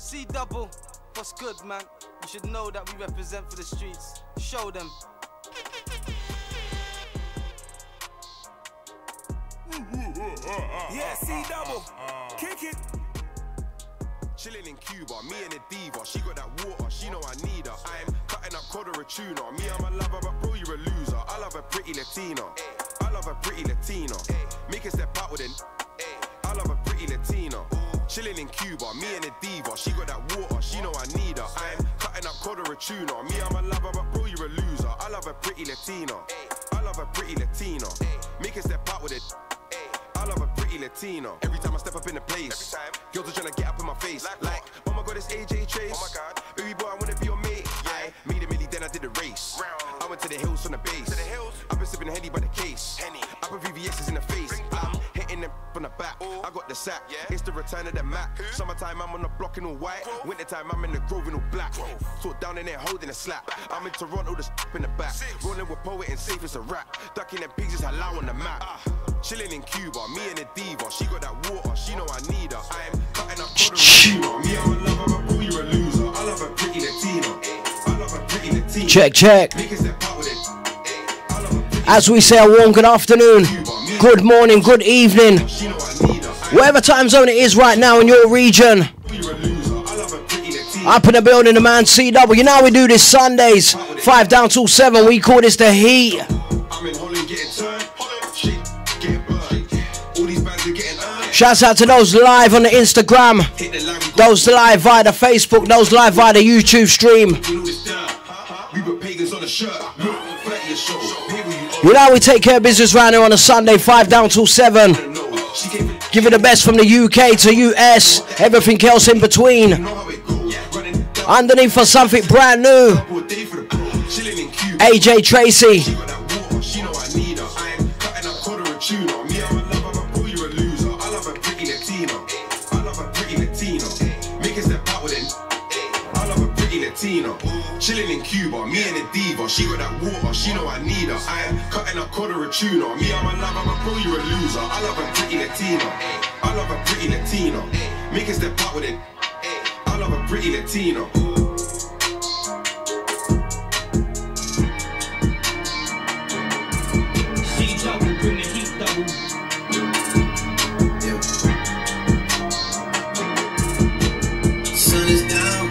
C-double, what's good, man? You should know that we represent for the streets. Show them. Yeah, C-double, kick it. Chilling in Cuba, me and a diva. She got that water, she know I need her. I'm cutting up cod or a tuna. Me, I'm a lover, but bro, you're a loser. I love a pretty Latina. I love a pretty Latina. Make a step out with it. I love a pretty Latina. Chilling in Cuba, me and a diva. She got that water, she know I need her. I'm cutting up cod or a tuna. Me, I'm a lover, but bro, you're a loser. I love a pretty Latina. I love a pretty Latina. Make a step out with it. I love a pretty Latina. Every time I step up in the place, girls are trying to get up in my face. Like, oh my god, it's AJ Trace. Oh my god, baby boy, I wanna be your mate. I made a milli, then I did the race. I went to the hills on the base. I've been sipping Henny by the case. I put VVS's in the face. I'm hitting them from the back. I got the sack. It's the return of the Mac. Summertime, I'm on the block in all white. Wintertime, I'm in the Grove in all black. Sort down in there holding a slap. I'm in Toronto, the in the back. Rolling with poet and safe as a rap. Ducking them pigs is halal on the map. Chilling in Cuba, me and a diva. She got that water, she know I need her. I'm cutting up for the Latina. Me, I'm a lover, but bro, you're a loser. I love a pretty Latina. I love a pretty Latina. Check, check. As we say a warm good afternoon, good morning, good evening. Whatever time zone it is right now in your region. Up in the building, the man C-double. You know how we do this Sundays, 5 down till 7. We call this the heat. Shouts out to those live on the Instagram, those live via the Facebook, those live via the YouTube stream. You know we take care of business round here on a Sunday, 5 down till 7. Give it the best from the UK to US, everything else in between. Underneath for something brand new, AJ Tracy. Chilling in Cuba, me and a diva. She got that water, she know I need her. I'm cutting up cod or a tuna. Me, I'm a lover, but bro, you're a loser. I love a pretty Latina. I love a pretty Latina. Make a step out with it. I love a pretty Latina. C-double, bring the heat double. Sun is down,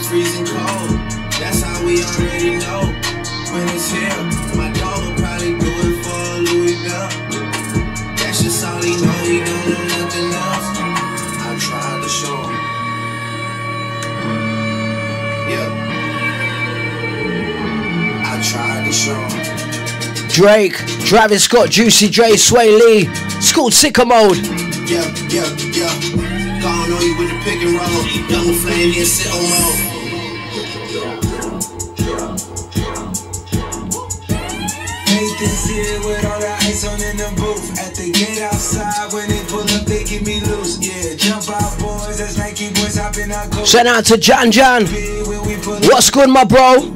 freezing cold. That's how we already know when it's here. My dog will probably do it for Louis Bell. That's just all he know, he don't know nothing else. I tried to show him. Yeah. I tried to show him. Drake, Travis Scott, Juicy J, Sway Lee. It's called Sicko Mode. Yeah. Gone on you with the pick and roll. Double flame, yeah, sit on mode. Nathan's here with all the ice on in the booth. At the gate outside, when they pull up, they give me loose. Yeah, jump out, boys. That's Nike boys hopping out. Send out to Jan. What's good, my bro?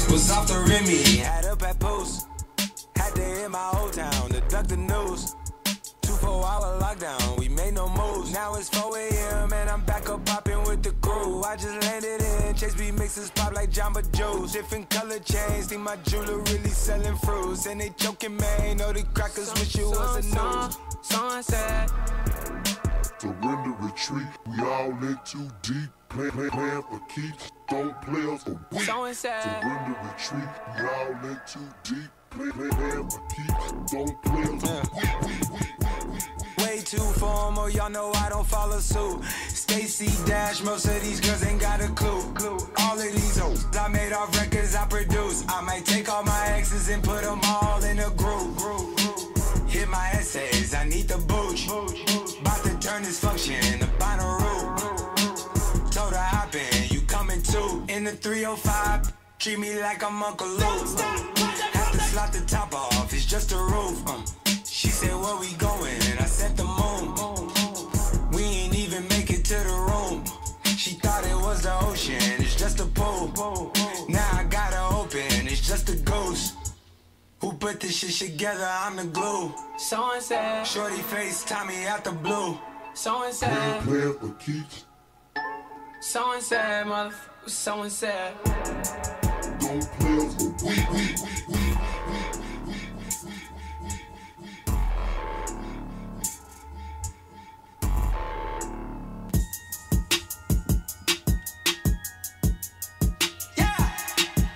Was off the Remy, had up at post. Had to hit my old town to duck the news. 2-4-hour lockdown, we made no moves. Now it's 4 a.m. and I'm back up popping with the crew. I just landed in Chase B mixes pop like Jamba Joe's. Different color chains, think my jeweler really selling fruits. And they joking, man, know the crackers wish it was a news. Sunset. Surrender, retreat, we all in too deep. Plan for keeps, don't play us for weak. Surrender, retreat, we all in too deep. Plan for keeps, don't play us for weak. Way too formal, y'all know I don't follow suit. Stacy Dash, most of these girls ain't got a clue. All of these hoes I made off records I produce. I might take all my exes and put them all in a group. Hit my essays, I need the booch. About to turn this function into Bonnaroo. Told her hop in, you coming too. In the 305, treat me like I'm Uncle Luke. Have to slot the top off, it's just a roof. She said, where we going? And I said the moon. We ain't even make it to the room. She thought it was the ocean, it's just a pool. Now I gotta open, it's just a ghost. Who put this shit together? I'm the glue. Someone said, shorty face, Tommy out the blue. Someone said, plan for keeps, Someone said, motherfucker, someone said. Don't play us, but we.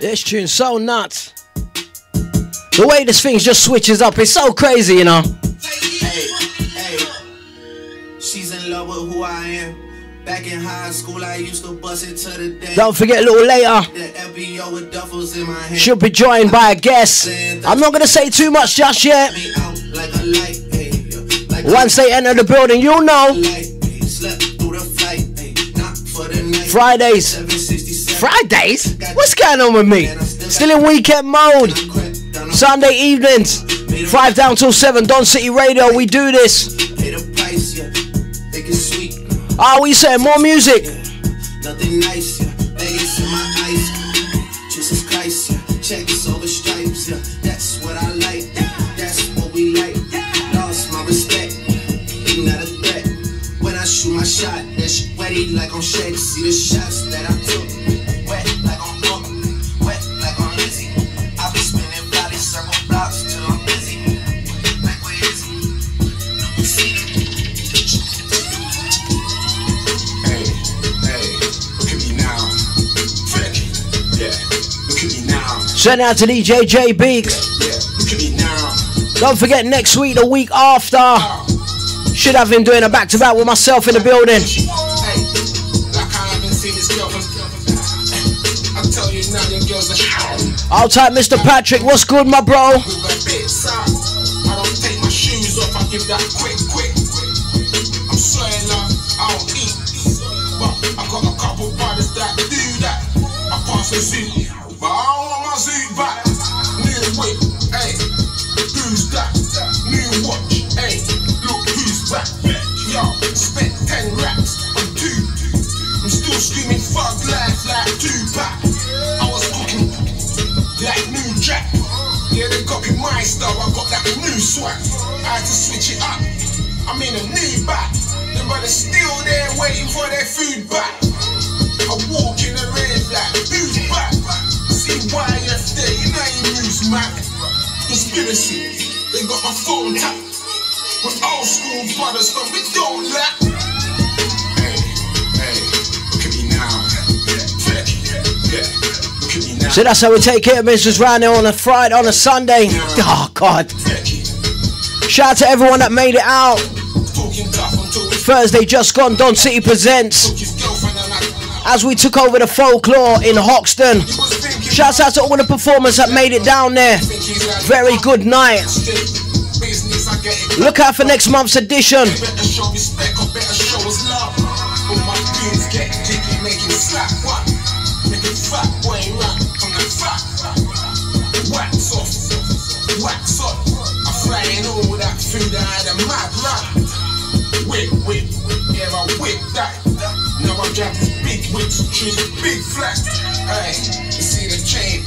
This tune's so nuts. The way this thing just switches up, it's so crazy, you know. Hey, she's in love with who I am. Back in high school, I used to bust it to the day. Don't forget a little later, The FBO with duffels in my hand. she'll be joined by a guest. I'm not gonna say too much just yet. Me out like a light, hey, like Once they enter the building, you'll know. light, hey, slept through the flight, hey, not for the night. Fridays. 767. Fridays? What's going on with me? Still in weekend mode. Sunday evenings, 5 down till 7, Don City Radio, we do this. Pay the price, yeah. Think it's sweet. Ah, what you saying? More music. Nothing nice, yeah. Vegas in my eyes. Jesus Christ, yeah. Checks over stripes, yeah. That's what I like. That's what we like. Lost my respect. Ain't not a threat. When I shoot my shot, that shit wetty like on Shaq. See the shots that I took. Wet like on Hook. Wet like on Lizzie. I be spinning body circle blocks till I'm busy. Like where is he? You see him? Hey, look at me now. Freaky, yeah, look at me now. Send out to DJ J Beaks. Yeah, look at me now. Don't forget next week, the week after. Should have been doing a back-to-back with myself in the building. Hey, like I haven't seen this girl from. I tell you now, your girls are I'll type Mr. Patrick, what's good, my bro? with a bit size. I don't take my shoes off, I give that quick. I'm swearing love, I don't eat. But I got a couple brothers that do that. I pass the suit, but I don't want my suit back. New whip, hey, who's that? New watch, hey, look who's back. Yo, spent 10 racks on 2. I'm still screaming fuck life like Tupac. I was cooking like New Jack. Yeah, they copy my style, I got that new swag. I had to switch it up, I'm in a new back. Them brothers still there waiting for their food back. I walk in the red like, who's back? See YF there, you know you news, man. Conspiracy, they got my phone tapped. With old school brothers, but we don't lack. Hey, look at me now. Yeah, look at me now. So that's how we take care of business round there on a Friday, on a Sunday. Oh, God. Shout out to everyone that made it out. Talking tough until we Thursday just gone, Don City Presents. took his girlfriend and As we took over the folklore in Hoxton. he was thinking. Shouts out to all the performers that made it down there. Very good night. Business, I get it. Look out for next month's edition. Better show respect or better show us love. All my goons get jiggy, making slap one. Making fat boy rap from the fat. Wax off, wax on. I'm frying all that food I had a mad rap. Whip, yeah I whip that. Now I'm dropping big whips, trees, big flat. Hey, you see the chain,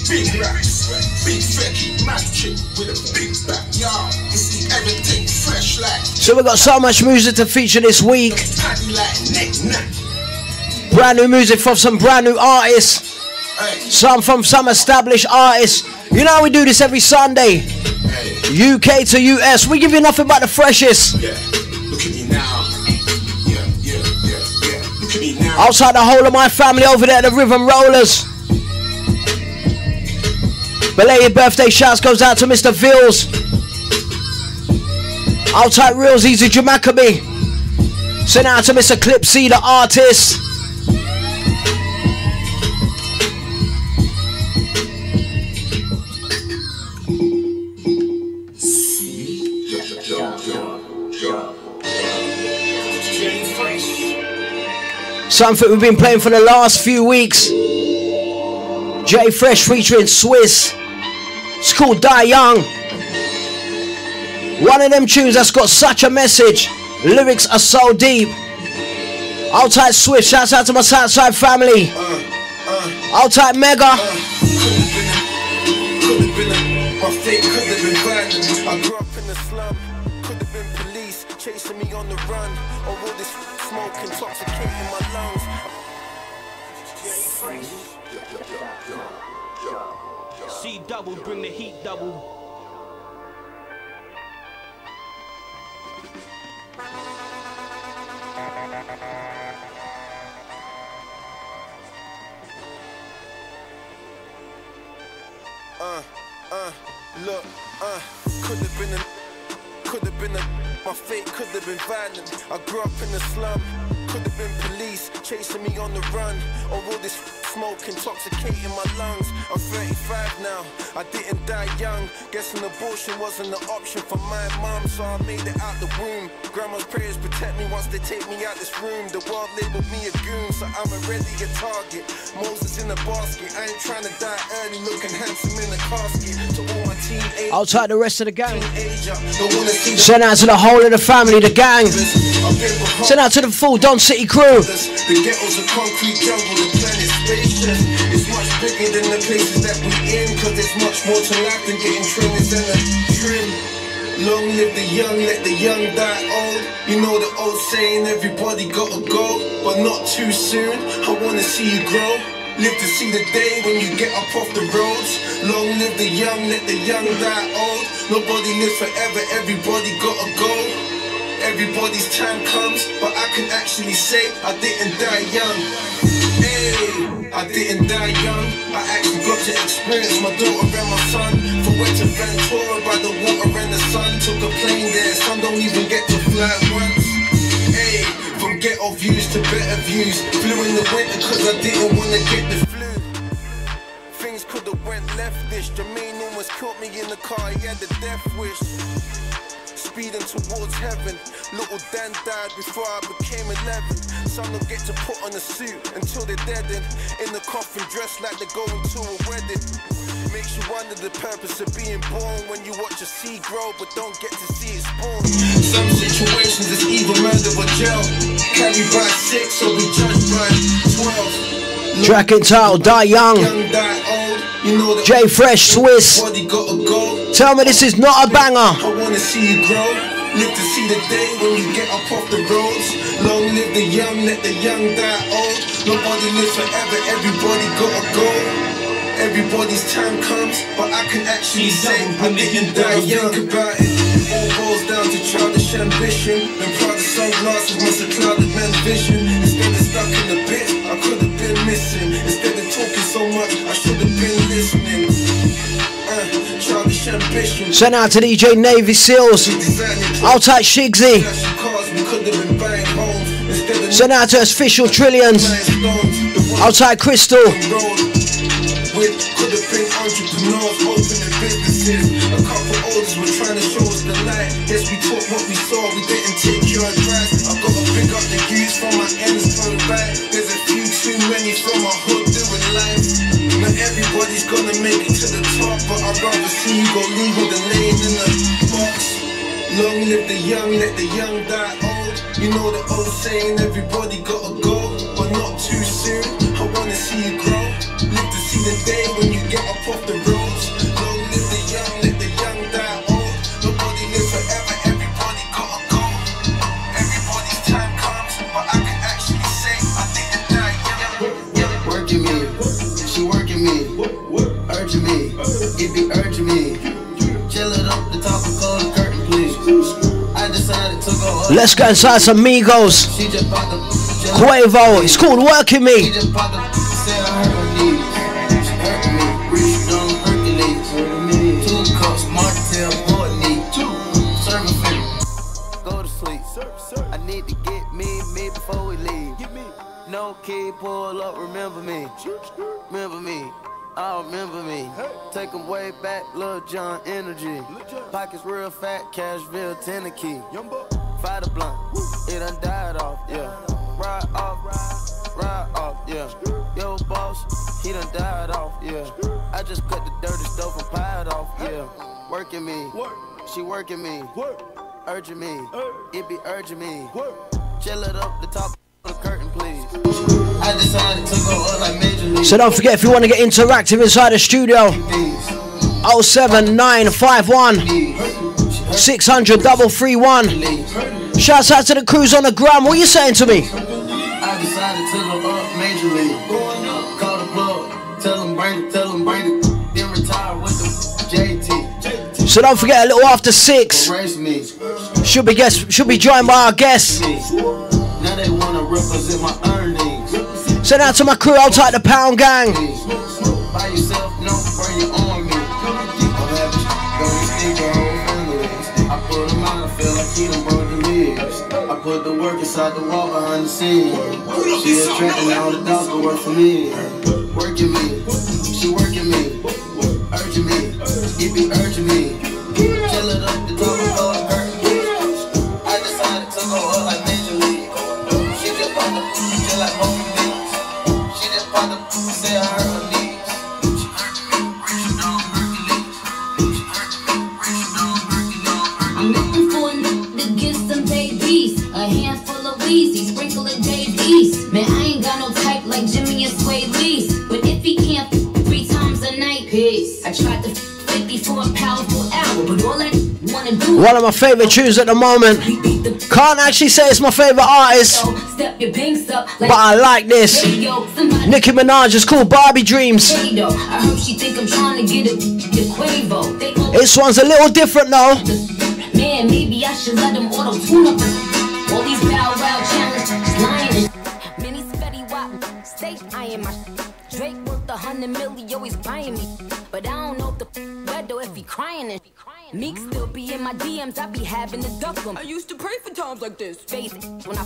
big racks, big fecky, mad chick with a big back. Y'all, you see everything fresh like So we've got so much music to feature this week. patty like knick-knack. Brand new music from some brand new artists. Hey, Some from some established artists. You know how we do this every Sunday. hey, UK to US. We give you nothing but the freshest. yeah, look at me now. Yeah, look at me now. Outside the whole of my family over there, the Rhythm Rollers. Belated birthday shouts goes out to Mr. Vills. Outside Reels, Easy Jamaica-B. Send out to Mr. Clipsy, the artist. Something we've been playing for the last few weeks. J Fresh featuring Swiss. It's called Die Young. One of them tunes that's got such a message. Lyrics are so deep. Outside Swift, shouts out to my Southside family. Outside Mega. Could've been my fate could've been violent. I grew up in the slum, could have been police chasing me on the run, or all this smoke intoxicating my lungs. C double, bring the heat double. Look, could have been my fate could have been violent. I grew up in the slum, could have been police chasing me on the run, or all this smoke intoxicating my lungs. I'm 35 now, I didn't die young. Guessing abortion wasn't an option for my mum, so I made it out the womb. Grandma's prayers protect me once they take me out this room. The world labeled me a goon, so I'm already a target. Moses in a basket, I ain't trying to die early, looking handsome in a casket. To all my teenagers, outside the rest of the gang. Send out to the whole of the family, the gang. Send out to the full Don City crew. The ghetto's a concrete jungle, the planet's spacious. It's much bigger than the places that we in, cause there's much more to life than getting trainers and a trim. Long live the young, let the young die old. You know the old saying, everybody gotta go, but not too soon. I wanna see you grow. Live to see the day when you get up off the roads. Long live the young, let the young die old. Nobody lives forever, everybody gotta go. Everybody's time comes, but I can actually say I didn't die young. Hey, I didn't die young. I actually got to experience my daughter and my son. From went to Ventura by the water and the sun. Took a plane there, some don't even get to fly once. Hey, from ghetto views to better views. Flew in the winter cause I didn't wanna get the flu. Things could've went leftish. Jermaine almost caught me in the car, he had the death wish. Speeding towards heaven. Little Dan died before I became 11. Some don't get to put on a suit until they're dead in the coffin, dressed like they're going to a wedding. Makes you wonder the purpose of being born when you watch a seed grow but don't get to see it spawn. Some situations it's either murder or jail. Carried by 6 or we judged by 12. Track entitled Die Young. Die old. You know the J Fresh Swiss. Gotta go. Tell me this is not a banger. I wanna see you grow. Live to see the day when you get up off the roads. Long live the young, let the young die old. Nobody lives forever, everybody gotta go. Everybody's time comes, but I can actually say I didn't die young. Think about it, all boils down to childish ambition. And proud of sunglasses must have clouded man's vision. Instead of stuck in the bit, I could have been missing. Instead of talking so much, I should have been listening. Childish ambition. Send out to DJ Navy Seals. Outside Shigsy. Send out to Official Trillions. Outside Crystal. Could have been entrepreneurs, opening businesses. A couple olders were trying to show us the light. Yes, we taught what we saw, we didn't take your advice. I gotta pick up the youth from my ends turn back. There's a few too many from my hood doing life. Not everybody's gonna make it to the top, but I'd rather see you go legal than laying in the box. Long live the young, let the young die old. You know the old saying, everybody gotta go, but not too soon. I wanna see you grow. Live to see the day when you get up off the roads. Long live the young, let the young die old. Nobody lives forever, everybody gotta go. Everybody's time comes, but I can actually say I didn't die young. Working me, she working me, urging me, it be urging me. Chill it up, the top and close the curtain, please. I decided to go up. Let's go inside some Migos. She just popped the Quavo, it's called Working Me. She just popped the said I hurt her knees. She hurting me, reached on Hercules. 2 cups, Martell, Courtney. Serving food. Go to sleep. I need to get me before we leave. No key, pull up, remember me. Remember me. Oh, remember me. Take 'em way back, Lil Jon energy. Pockets real fat, Cashville, Tennessee. Fight a blunt, it done died off, yeah. Ride off, yeah. Yo, boss, he done died off, yeah. I just cut the dirty stove and pied off, yeah. Working me, she working me, urging me, it be urging me. Chill it up, the top of the curtain, please. I decided to go up like Major League. So don't forget, if you want to get interactive inside the studio, 07951 600 331. Shouts out to the crews on the gram. What are you saying to me? I decided to go up Major League. Called So don't forget, a little after 6. Should be joined by our guests. Now they wanna represent my earnings. Send out to my crew outside the Pound Gang. By yourself, no, bring your army. I put them out, I feel like he done broke the leaves. I put the work inside the wall behind the scenes. She attracting all the dogs to work for me. Working me, she working me, urging me, it be urging me. Chill it up, the top of all hurt me. I decided to go up like Major League. She just popped up, chill like Moby Beats. She just popped up, say I hurt her knees. I'm looking for a nigga to give some babies. A handful of Weezy, sprinkle of JVs. Man, I ain't got no type like Jimmy and Sway Lee's. But if he can't 3 times a night, peace. I tried to 50 for a powerful hour, but all I wanna do. One of my favorite tunes at the moment. Can't actually say it's my favorite artist, but I like this. Nicki Minaj is called Barbie Dreams. This one's a little different though. Man, maybe I should let them auto tune up. All these bow wow challenges lying. Many spetty wop state I am my Drake worth 100 million, always buying me. But I don't know if the weather if he crying it. Meek still be in my DMs, I be having to duck him. I used to pray for times like this. Face it, when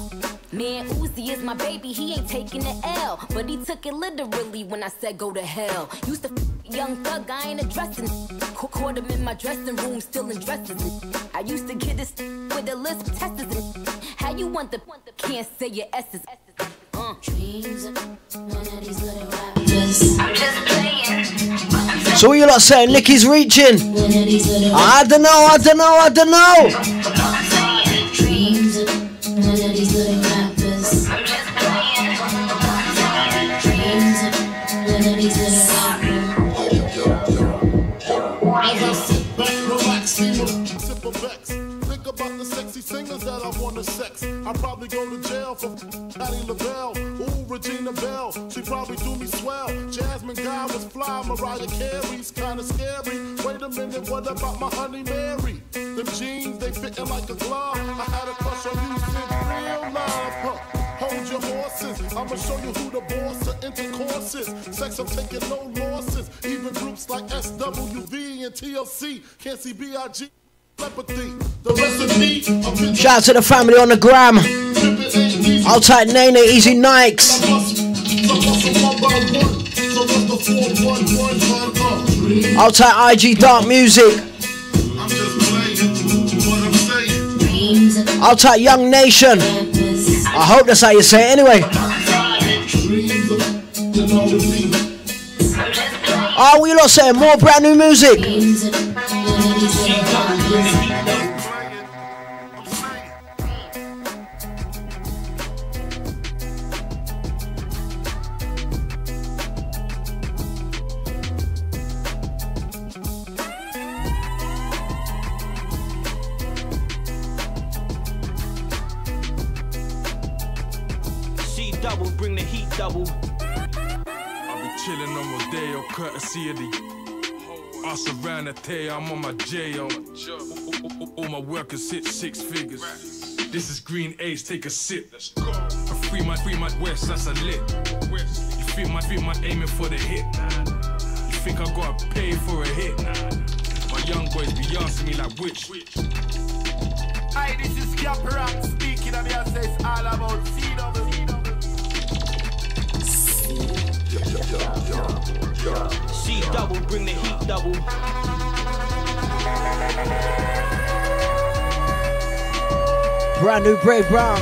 man, Uzi is my baby, he ain't taking the L. But he took it literally when I said go to hell. Used to young thug, I ain't addressing. Caught him in my dressing room, still in dresses. I used to get this with the list of testers. How you want the can't say your S's. Dreams of one of these little rappers. I'm just playing. So what you lot saying? Nicki's reaching. I don't know. Dreams of one of these little rappers. I'm just playing. Dreams of one of these little rappers. Think about the sexy singers that I wanna sex. I probably go to jail for Patti LaBelle. Ooh, Regina Belle, she probably do me swell. Jasmine Guy was fly, Mariah Carey's kinda scary. Wait a minute, what about my honey Mary? Them jeans, they fitting like a glove. I had a crush on you since real love, huh? Hold your horses, I'ma show you who the boss of intercourse is. Sex, I'm taking no losses. Even groups like SWV and TLC can't see B.I.G. Shout out to the family on the gram. Outside Nene, Easy Nikes. Outside IG Dark Music. Outside Young Nation. I hope that's how you say it anyway. Oh, we lot saying more brand new music. Double, bring the heat double. I'll be chilling on Rodeo, courtesy of the us around the day. I'm on my J.O. All my workers hit 6 figures. This is Green Ace, take a sip. I free my West, that's a lit. You feel my aiming for the hit. You think I gotta pay for a hit? My young boys be asking me like which. Hi, this is Cap Rock speaking, and I say it's all about CW. C double, bring the heat double. Brand new Brave Brown.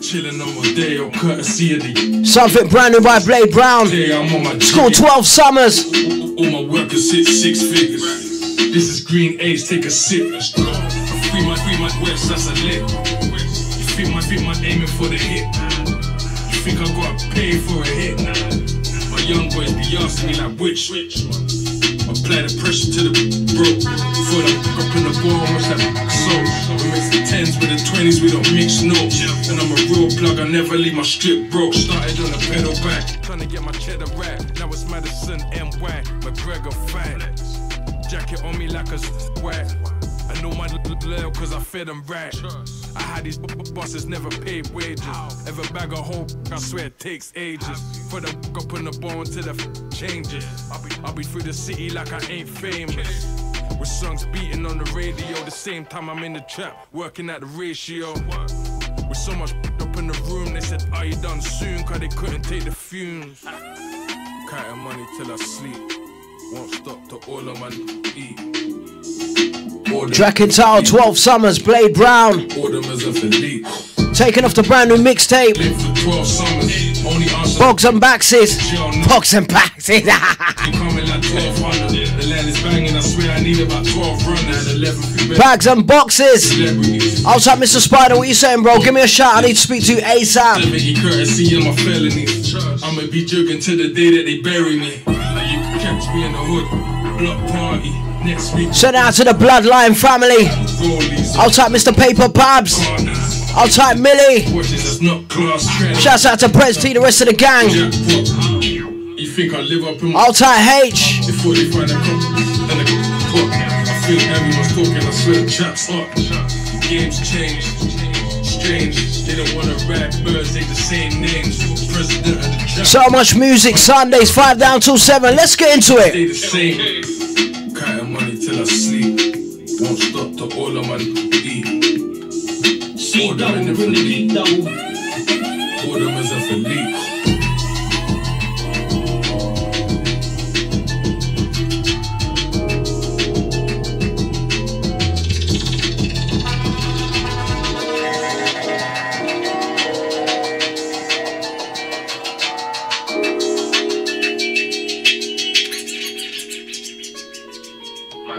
Chilling on Rodeo, courtesy of the something brand new by Blade Brown. It's called 12 Summers. All my workers hit 6 figures. This is Green Ace, take a sip. I free my West, that's a lit. You feel my aiming for the hit. You think I gotta pay for a hit? My young boys be asking me like which. Apply the pressure to the broke. Before them up in the ball, almost like soul. We mix the 10s with the 20s, we don't mix no. And I'm a real plug, I never leave my strip broke. Started on the pedal back, trying to get my cheddar right. Now it's Madison, NY, McGregor fan. jacket on me like a sweat. I know my loyal cause I fed them right. I had these bosses never paid wages. Ever bag a whole, I swear it takes ages. For the up on the bone to the changes. I'll be through the city like I ain't famous. With songs beating on the radio, the same time I'm in the trap, working at the ratio. With so much up in the room, they said, are you done soon? Cause they couldn't take the fumes. Counting money till I sleep. Won't stop till all of my eat. Draken Tower, 12 Summers, Blade Brown. Taking off the brand new mixtape. Bogs and Baxes. Bogs and Baxes. Bags and boxes. Outside Mr. Spider, what you saying, bro? Give me a shout. I need to speak to you ASAP. I'ma be joking till the day that they bury me. Like you can catch me in the hood, block party. Send out to the Bloodline family. Outside Mr. Paper Pabs. Outside Millie. Shouts out to Prez T, the rest of the gang. Outside H. Before they find a cup and a pot, I feel everyone's talking, I swear chaps up. Games change, strange. They don't wanna rap birds, they the same names. President of the trap. So much music, Sundays 5 down till 7. Let's get into it. Stay the same. Counting money till I sleep. Won't stop till all of my eat. All them in the Philippe. All them as a Philippe.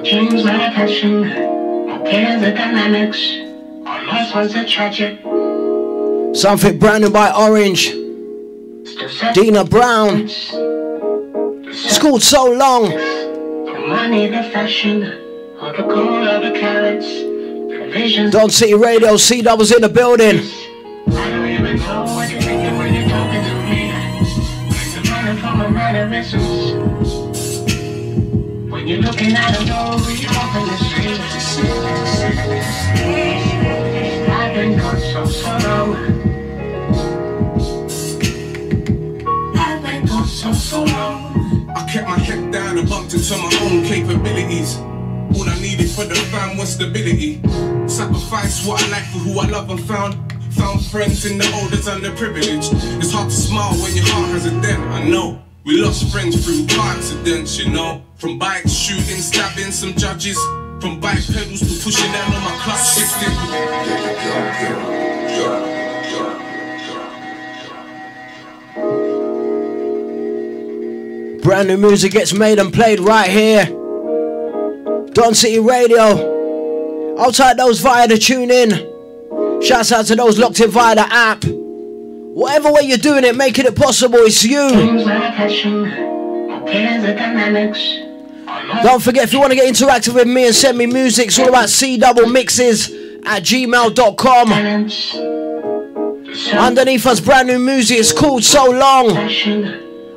Dreams were a passion, my peers are dynamics, our lost ones are tragic. Something brand new by Orange. Dina Brown. Schooled so long. The money, the fashion, all the gold, all the carrots, the vision. Don City Radio, C-Doubles in the building. I don't even know what you're thinking when you're talking to me. I'm running from my mannerisms. You're looking at a door, you're open the street. I've been gone so long. I've been gone so long. I kept my head down and bumped into my own capabilities. All I needed for the fam was stability. Sacrifice what I like for who I love and found. Found friends in the oldest and the privileged. It's hard to smile when your heart has a dent, I know. We lost friends through car accidents, you know. From bikes, shooting, stabbing some judges. From bike pedals to pushing down on my clutch, shifting. Brand new music gets made and played right here. Don City Radio. Outside those via the tune in. Shouts out to those locked in via the app. Whatever way you're doing it, making it possible, it's you. Don't forget, if you want to get interactive with me and send me music, it's all about cdoublemixes@gmail.com. Underneath us, brand new music, it's called So Long.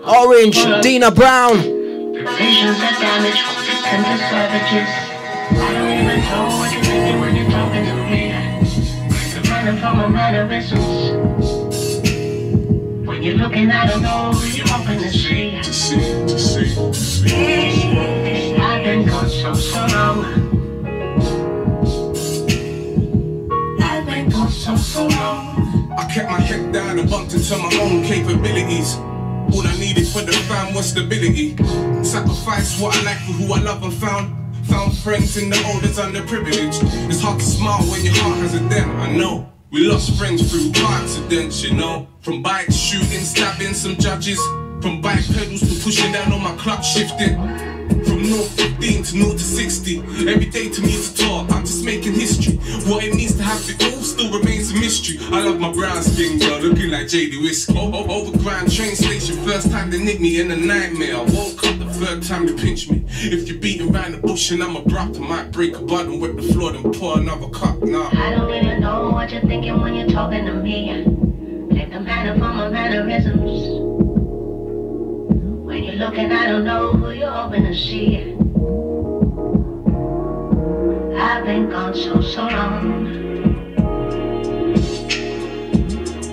Orange, Dina Brown. The visions are damaged from victims of savages. I don't even know what you're thinking when you're talking to me. I'm running from my mannerisms. When you're looking at a door, you're hoping to see. I've been gone so long. I've been gone so long. I kept my head down and bumped into my own capabilities. All I needed for the fam was stability. Sacrifice what I like for who I love and found. Found friends in the oldest and the privileged. It's hard to smile when your heart has a dent, I know. We lost friends through car accidents, you know. From bikes, shooting, stabbing some judges. From bike pedals to pushing down on my clutch, shifting. From 0-15 to 0-60. Every day to me is a talk, I'm just making history. What it means to have it all still remains a mystery. I love my brown skin girl, looking like JD Whiskey. Overground train station, first time they nicked me in a nightmare. I woke up the third time they pinched me. If you're beating around the bush and I'm abrupt, I might break a bud and whip the floor, then pour another cup. Nah. I don't even know what you're thinking when you're talking to me. Take the manner from my mannerisms. When you're looking, I don't know who you're hoping to see. I've been gone so long.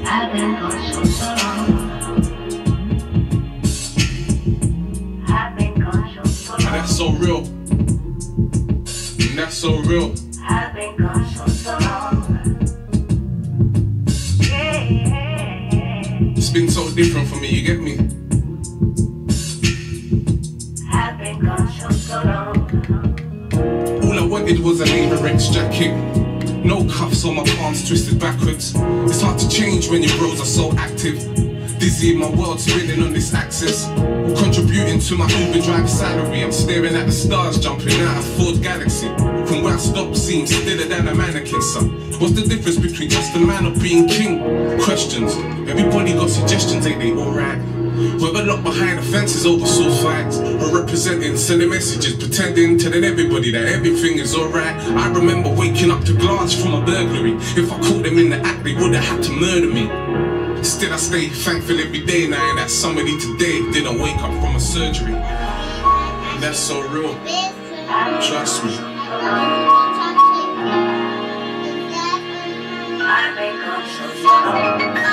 I've been gone so long. I've been gone so long. And that's so real. And that's so real. I've been gone so long. It's been so different for me, you get me? I've been gone so long. All I wanted was a Avirex jacket. No cuffs on my palms twisted backwards. It's hard to change when your bros are so active. Dizzy, my world spinning on this axis. Contributing to my Uber driver salary. I'm staring at the stars jumping out of Ford Galaxy. From where I stopped seems stiller than a mannequin, son. What's the difference between just a man or being king? Questions. Everybody got suggestions, ain't they alright? Whoever locked behind the fences over source fights are representing, sending messages, pretending, telling everybody that everything is alright. I remember waking up to glass from a burglary. If I caught them in the act, they would have had to murder me. Still I stay thankful every day, knowing that somebody today didn't wake up from a surgery. And that's so real. Trust me. I've been gone so long.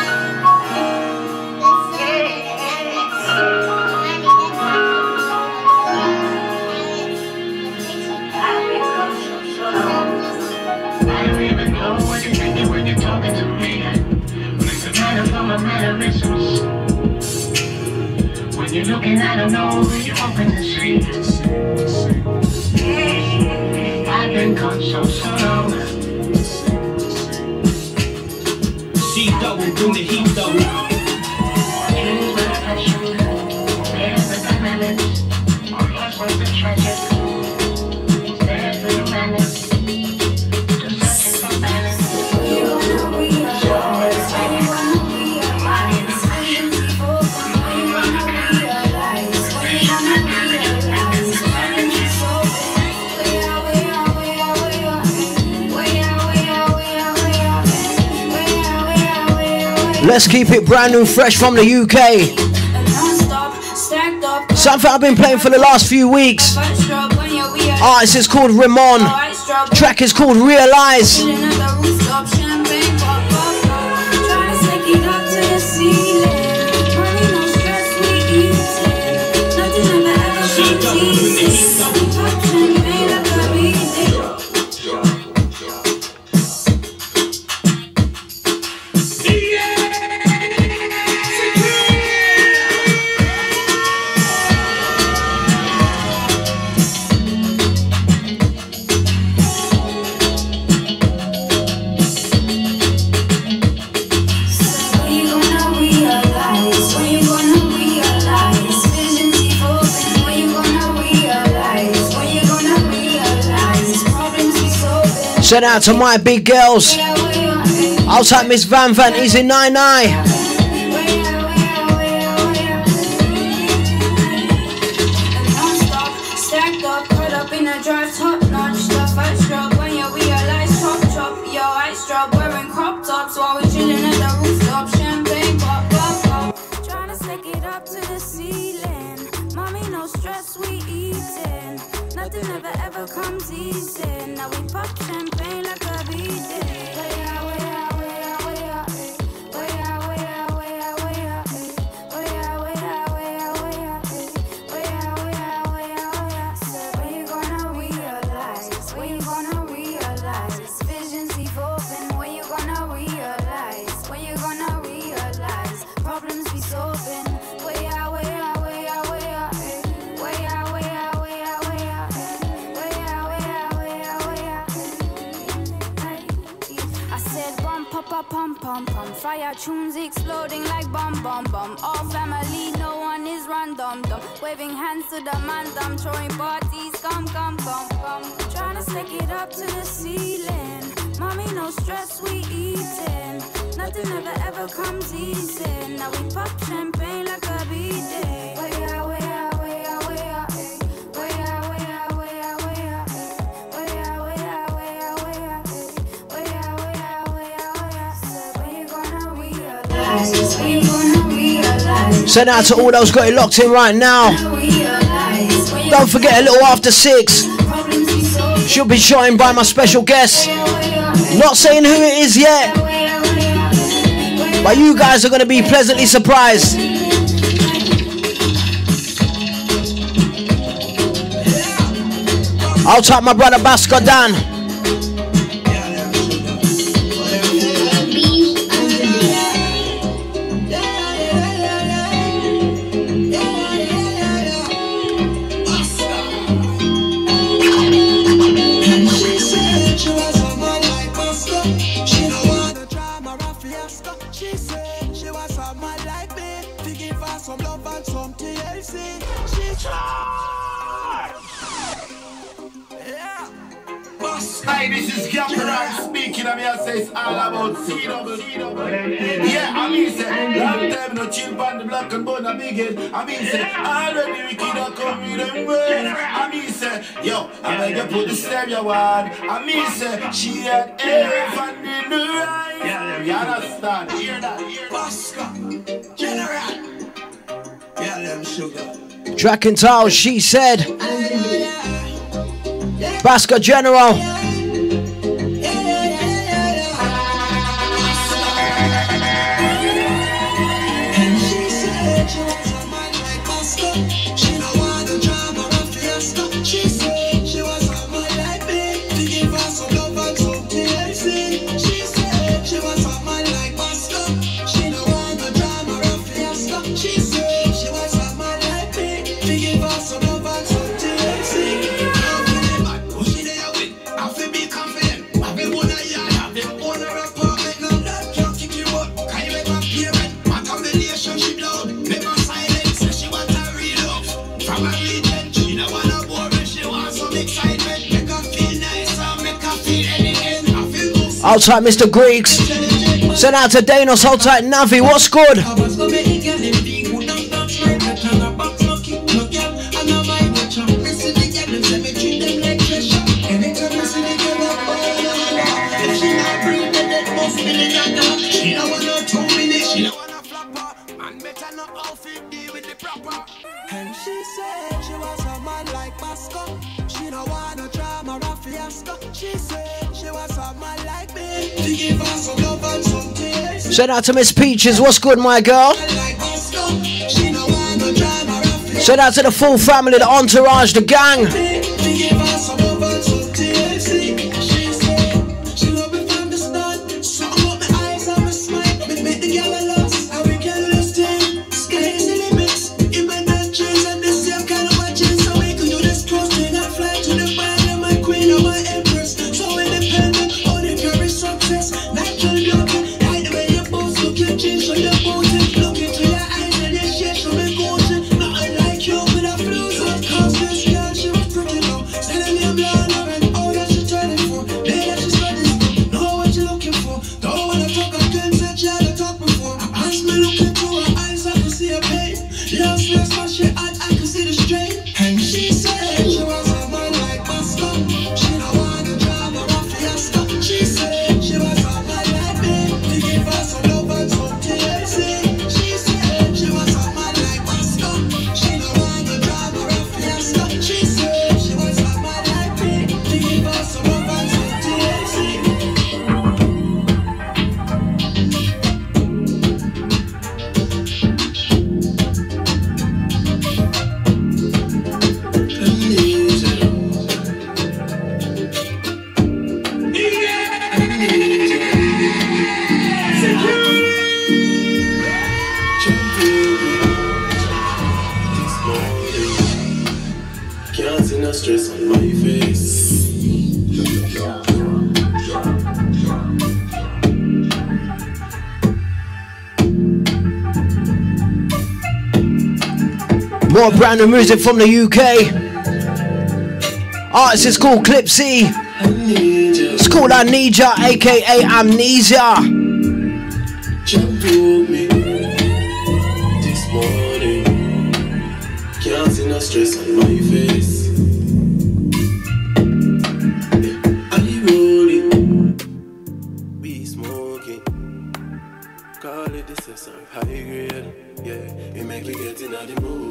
I don't even know what you're thinking when you're talking to me. It's a matter for my mannerisms. When you're looking, I don't know who you're hoping to see. I've been gone so long. C-double, bring the heat double. Here's the passion, there's the dynamics. Here's what's the tragic. There's the romantic. Let's keep it brand new, fresh from the UK. Something I've been playing for the last few weeks. Artist is called Ramon. Track is called Realize. Shout out to my big girls. Outside Miss Van Van, Easy 99. Stacked up, put up in a drive, top notch. The first drop when you realize chop chop. Yo, ice drop, wearing crop tops while we chilling at the rooftop. Champagne pop, pop, pop. Trying to stick it up to the ceiling. Mommy, no stress, we eating. Nothing ever comes easy. Now we pop champagne like a beat. Pum pum pum, fire tunes exploding like bomb bomb bomb. All family, no one is random dum. Waving hands to the man dum, throwing parties, come come come come. Trying to stick it up to the ceiling. Mommy, no stress, we eating. Nothing ever comes easy. Now we pop champagne like a B-day. Send out to all those got it locked in right now. Don't forget a little after 6. She'll be joined by my special guest. Not saying who it is yet, but you guys are going to be pleasantly surprised. I'll talk my brother Basco Dan. Hi, this is Capron speaking. I mean, I say it's all about CW. Yeah, I mean, say, long time no chill on the block and bone a big head. I mean, say, already we kid come with them words. I mean, say, yo, I make you put the stereo on. I mean, say, she had everyone in the right. You understand? Hear that? Basco, General. Yeah, them sugar. Track and Tile, she said. Basco General. Outside Mr. Greeks. Send out to Danos, hold tight Navi, what's good? And she said she was a man like Basco. She don't want no drama or fiasco. She said she was a man like me. To give her some love and some tears. Shout out to Miss Peaches, what's good, my girl? Shout out to the full family, the entourage, the gang. More brand new music from the UK. Artist is called Clipsy. It's called I Need Ya, aka Amnesia. Jump to me this morning. Can't see no stress on my face. Are you rolling? Be smoking. Call it the sense of high grade. Yeah, it make you get in the mood.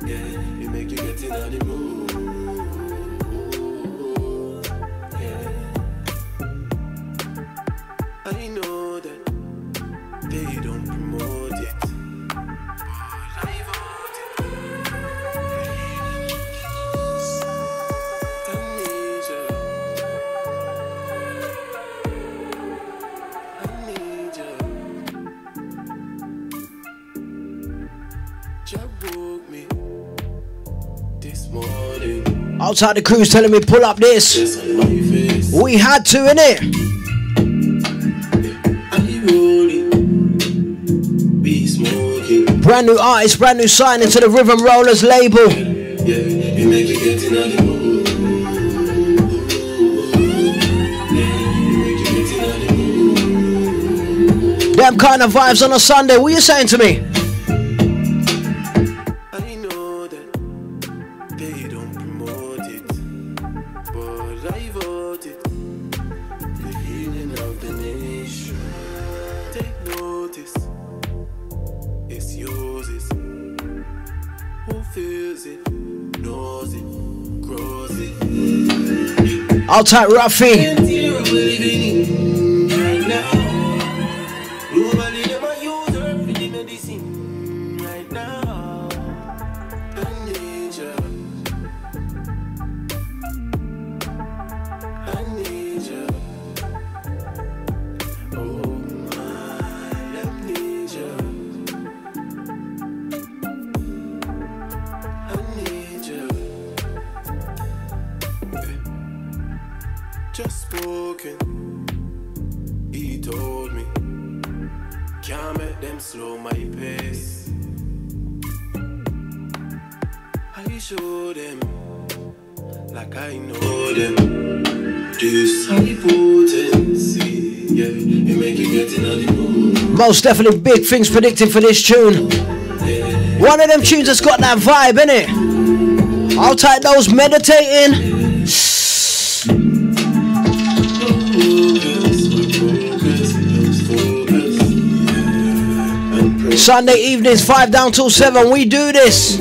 Yeah, it make you you get in the mood. Yeah. I know that they don't promote it. Outside the crew's telling me pull up this. We had to, innit? Brand new artist, brand new signing to the Rhythm Rollers label. Them kind of vibes on a Sunday. What you saying to me? Outside Ruffy. Just spoken, he told me, can't make them slow my pace. I show them, like I know them, this high potency, yeah, it make you get in the mood. Most definitely big things predicted for this tune. One of them tunes that's got that vibe, innit? Outside those meditating. Sunday evenings, 5 down till 7, we do this.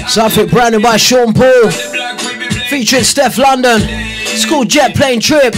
Something brand new by Sean Paul, featuring Steph London. It's called Jet Plane Trip.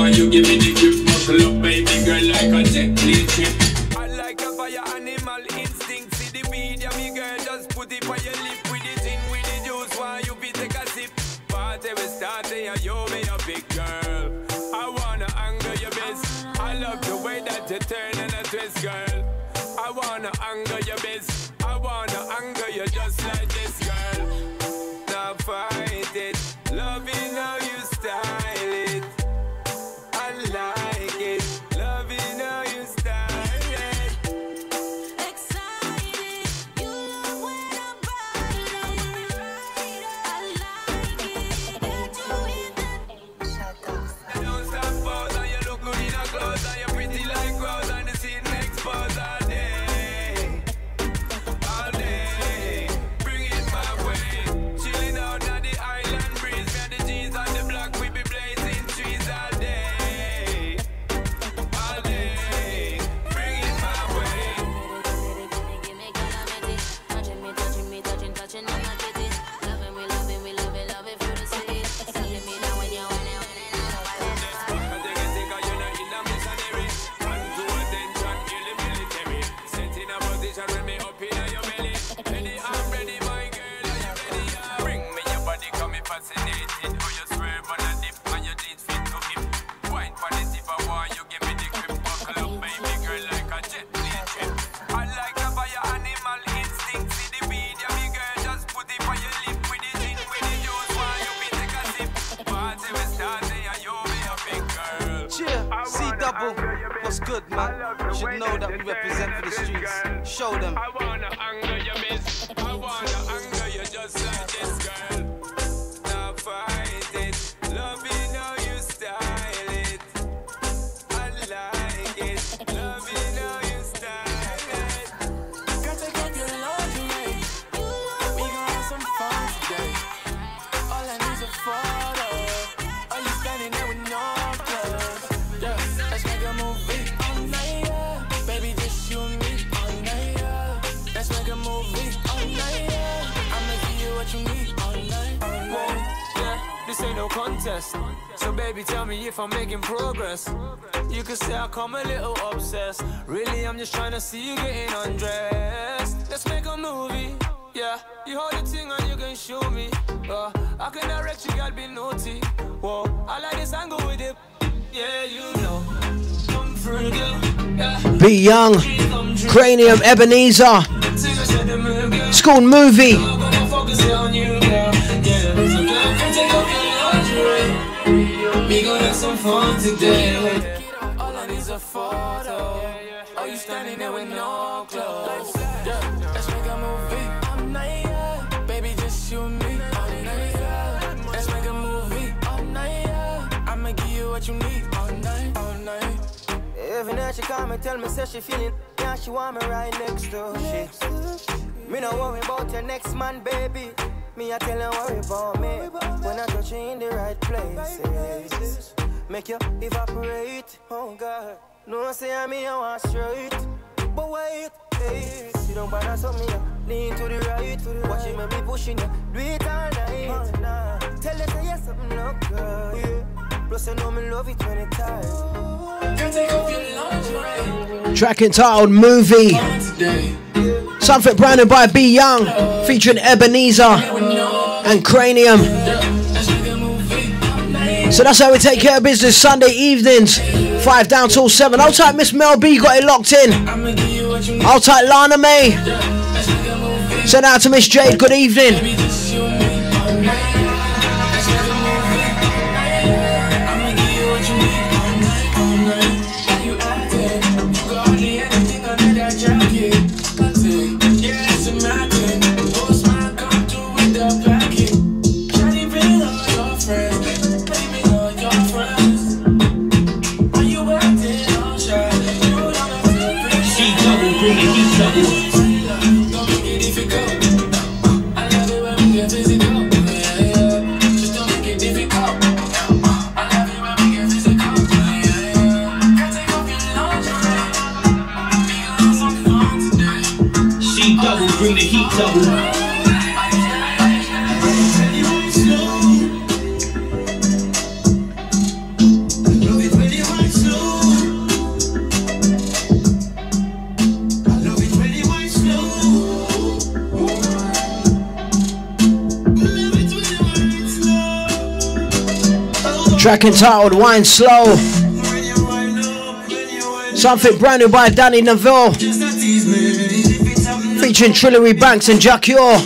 You give me the grip, buckle up, baby girl, like a jet plane trip. I like a fire animal instinct. See the weed, yeah, me girl, just put it on your lip with it in with the juice. Why you be take a sip? Party we start, and you me a big girl. I wanna anger your best. I love the way that you turn and a twist, girl. I wanna anger your best. I wanna anger you just like this, girl. Now fight it, loving how you style it. I like it, loving how you streets. Show them. I wanna anger your miss. I wanna anger you just like this, girl. Now fight it. Loving how you style it. I like it. Loving how you style it. Girl, take off your lingerie. We gon' have some fun today. All I need's a photo. Are you standing there with no clothes? Yeah, let's make a movie all night, yeah. Baby, just you and me all night, yeah. Let's make a movie all night, yeah. I'ma give you what you need all night, all night. Yeah, this ain't no contest. So baby, tell me if I'm making progress. You could say I come a little obsessed. Really, I'm just trying to see you getting undressed. Let's make a movie. Yeah, you hold the thing and you can show me. I can direct you, gotta be naughty. Whoa, I like this angle with it. Yeah, you know. Come through, girl. Yeah. Be Young, Cranium, Ebenezer. School movie. We gon' have some fun today. All I need's a photo. Are you standing there with no clothes? Yeah, let's make a movie all night, yeah. Baby, just you and me all night, yeah. Let's make a movie all night, yeah. I'ma give you what you need all night, all night. Every night she call me, tell me, say she feeling, yeah, she want me right next to she. Me no worry about your next man, baby. Me, I tell her worry about me. When I touch you in the right places, make you evaporate. Oh God, no say I me I want straight, but wait, hey, you don't bother something. Lean to the right, watch it, me pushing you. Do it all night. Tell her say yes, something look good. Plus I know me love it when it's tight. Can't take off your lingerie. Track entitled Movie. Something branded by B Young, featuring Ebenezer and Cranium. So that's how we take care of business Sunday evenings, 5 down till 7. I'll type Miss Mel B, got it locked in. I'll type Lana May. Send out to Miss Jade, good evening. Bring the heat double. Track entitled Wine Slow. Something brand new by Danny Neville, featuring Trillery Banks and Jack Yor.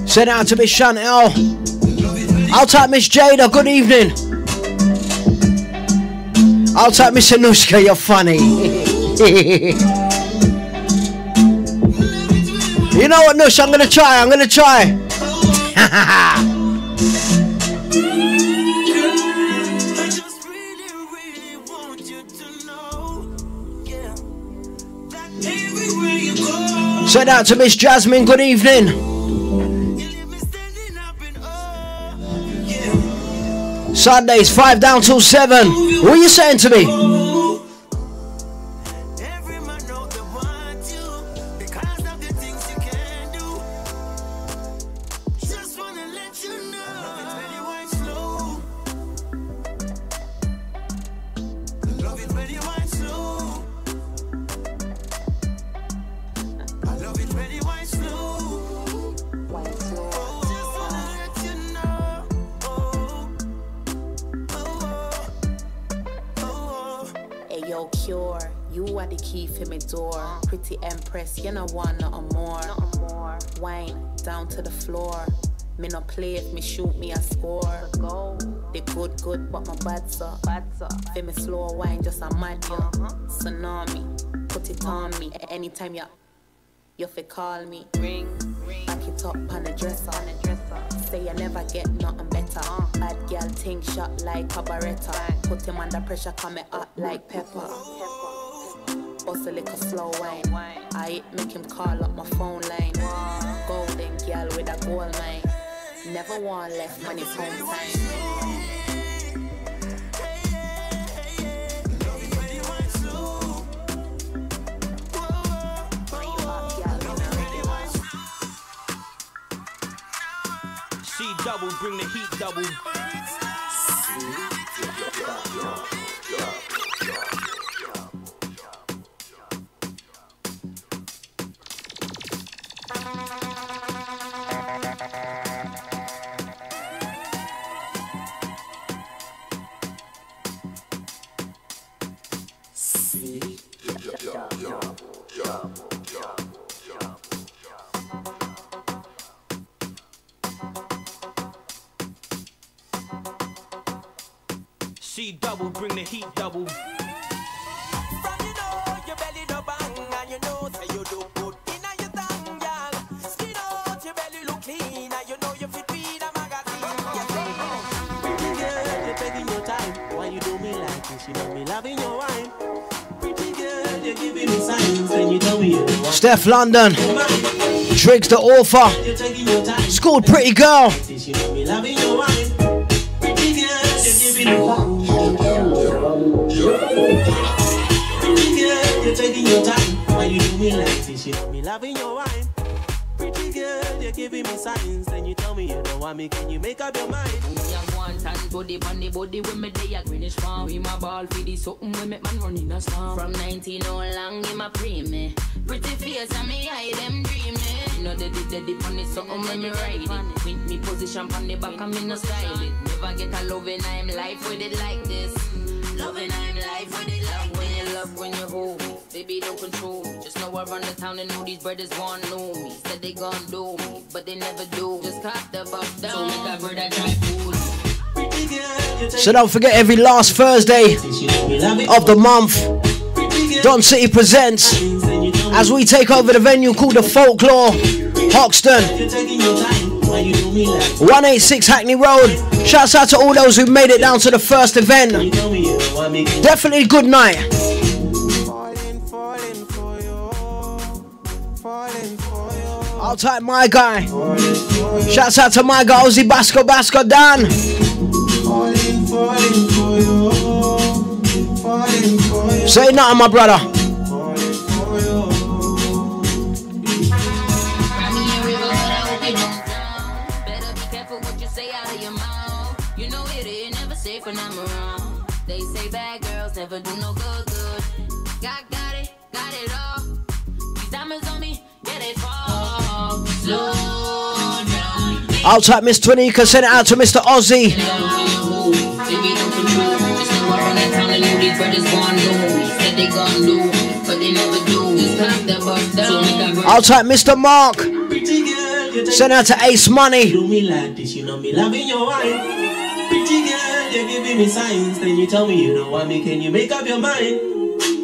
Send out to Miss Chantel. I'll type Miss Jada, good evening. I'll type Miss Anushka, you're funny. You know what, Nush, I'm gonna try. Send out to Miss Jasmine, good evening. Sundays 5 down till 7. What are you saying to me? Pretty Empress, you know want nothing more. Wine down to the floor. Me no play if me shoot me a score. The good, but my bad so. Feel me slow wine, just a mad yo. Tsunami, put it on me. Anytime you fi call me. Ring, back it up on the dresser. Say you never get nothing better. Bad girl think shot like a Beretta. Put him under pressure, come hot like pepper. Bust a little slow wine. I make him call up my phone line. Golden girl with a gold mine. Never one left when it's home time. C double, bring the heat double. C double, bring the heat double. From you know your belly no bang and you know say you look good inna your tongue, girl. Skin out your belly look clean and you know you fit read a magazine. Pretty girl, you're taking your time. Why you do me like this? You know me loving your wine. Pretty girl, you're giving me signs and you tell me you want. Steph London, Triggs the author. Schooled Pretty Girl. You know me loving your wine. Pretty girl, you're giving me you're taking your time. Why you do me like this? You know me loving your wine. Pretty girl, you're giving me signs. Then you tell me you don't want me. Can you make up your mind? I want and body on the body with me day a greenish farm. We my ball for the something we make man run in a storm. From 19 all long in my pre-me. Pretty face and me hide them dreaming. You know they did the funny something when me ride it. With me position on the back and me no style it. Never get a loving I'm life with it like this. Loving I'm life with it like when you love when you hold me. Baby don't control me. Just know I run the town and know these brothers want know me. Said they gon' do me, but they never do. Just cop the buff down. So make that bird that try fool me. So don't forget every last Thursday of the month, Don City presents as we take over the venue called the Folklore, Hoxton, 186 Hackney Road. Shouts out to all those who made it down to the first event. Definitely good night. I'll type my guy. Shouts out to my guy Ozzy Basco Dan. Say nothing, my brother. When I'm around, they say bad girls never do no good. Got it all. These diamonds on me, yeah they fall. Slow down. I'll type Miss Twinika, send it out to Mr. Ozzy. Baby don't control me. Just know I run that town and know these brothers gon' know me. Said they gon' do me, but they never do. Just cop the buff down. I'll type Mr. Mark. Send out to Ace Money. Do me like this, you know me loving your wine. Pretty girl, you're giving me signs. Then you tell me you don't want me. Can you make up your mind?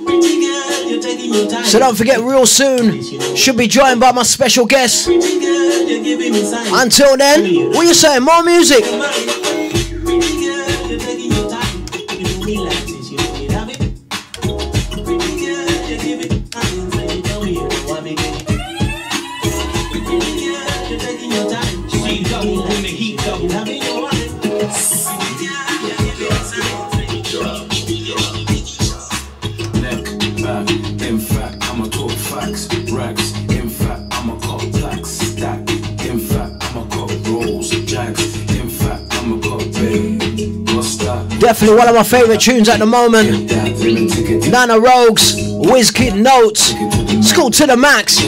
Pretty girl, you're taking your time. So don't forget, real soon should be joined by my special guest. Pretty girl, you're giving me signs. Until then, what you saying? More music. Pretty girl, you're taking your time. You do me like this, you know me love it. Definitely one of my favourite tunes at the moment. Nana Rogues, WizKid Notes, School to the Max.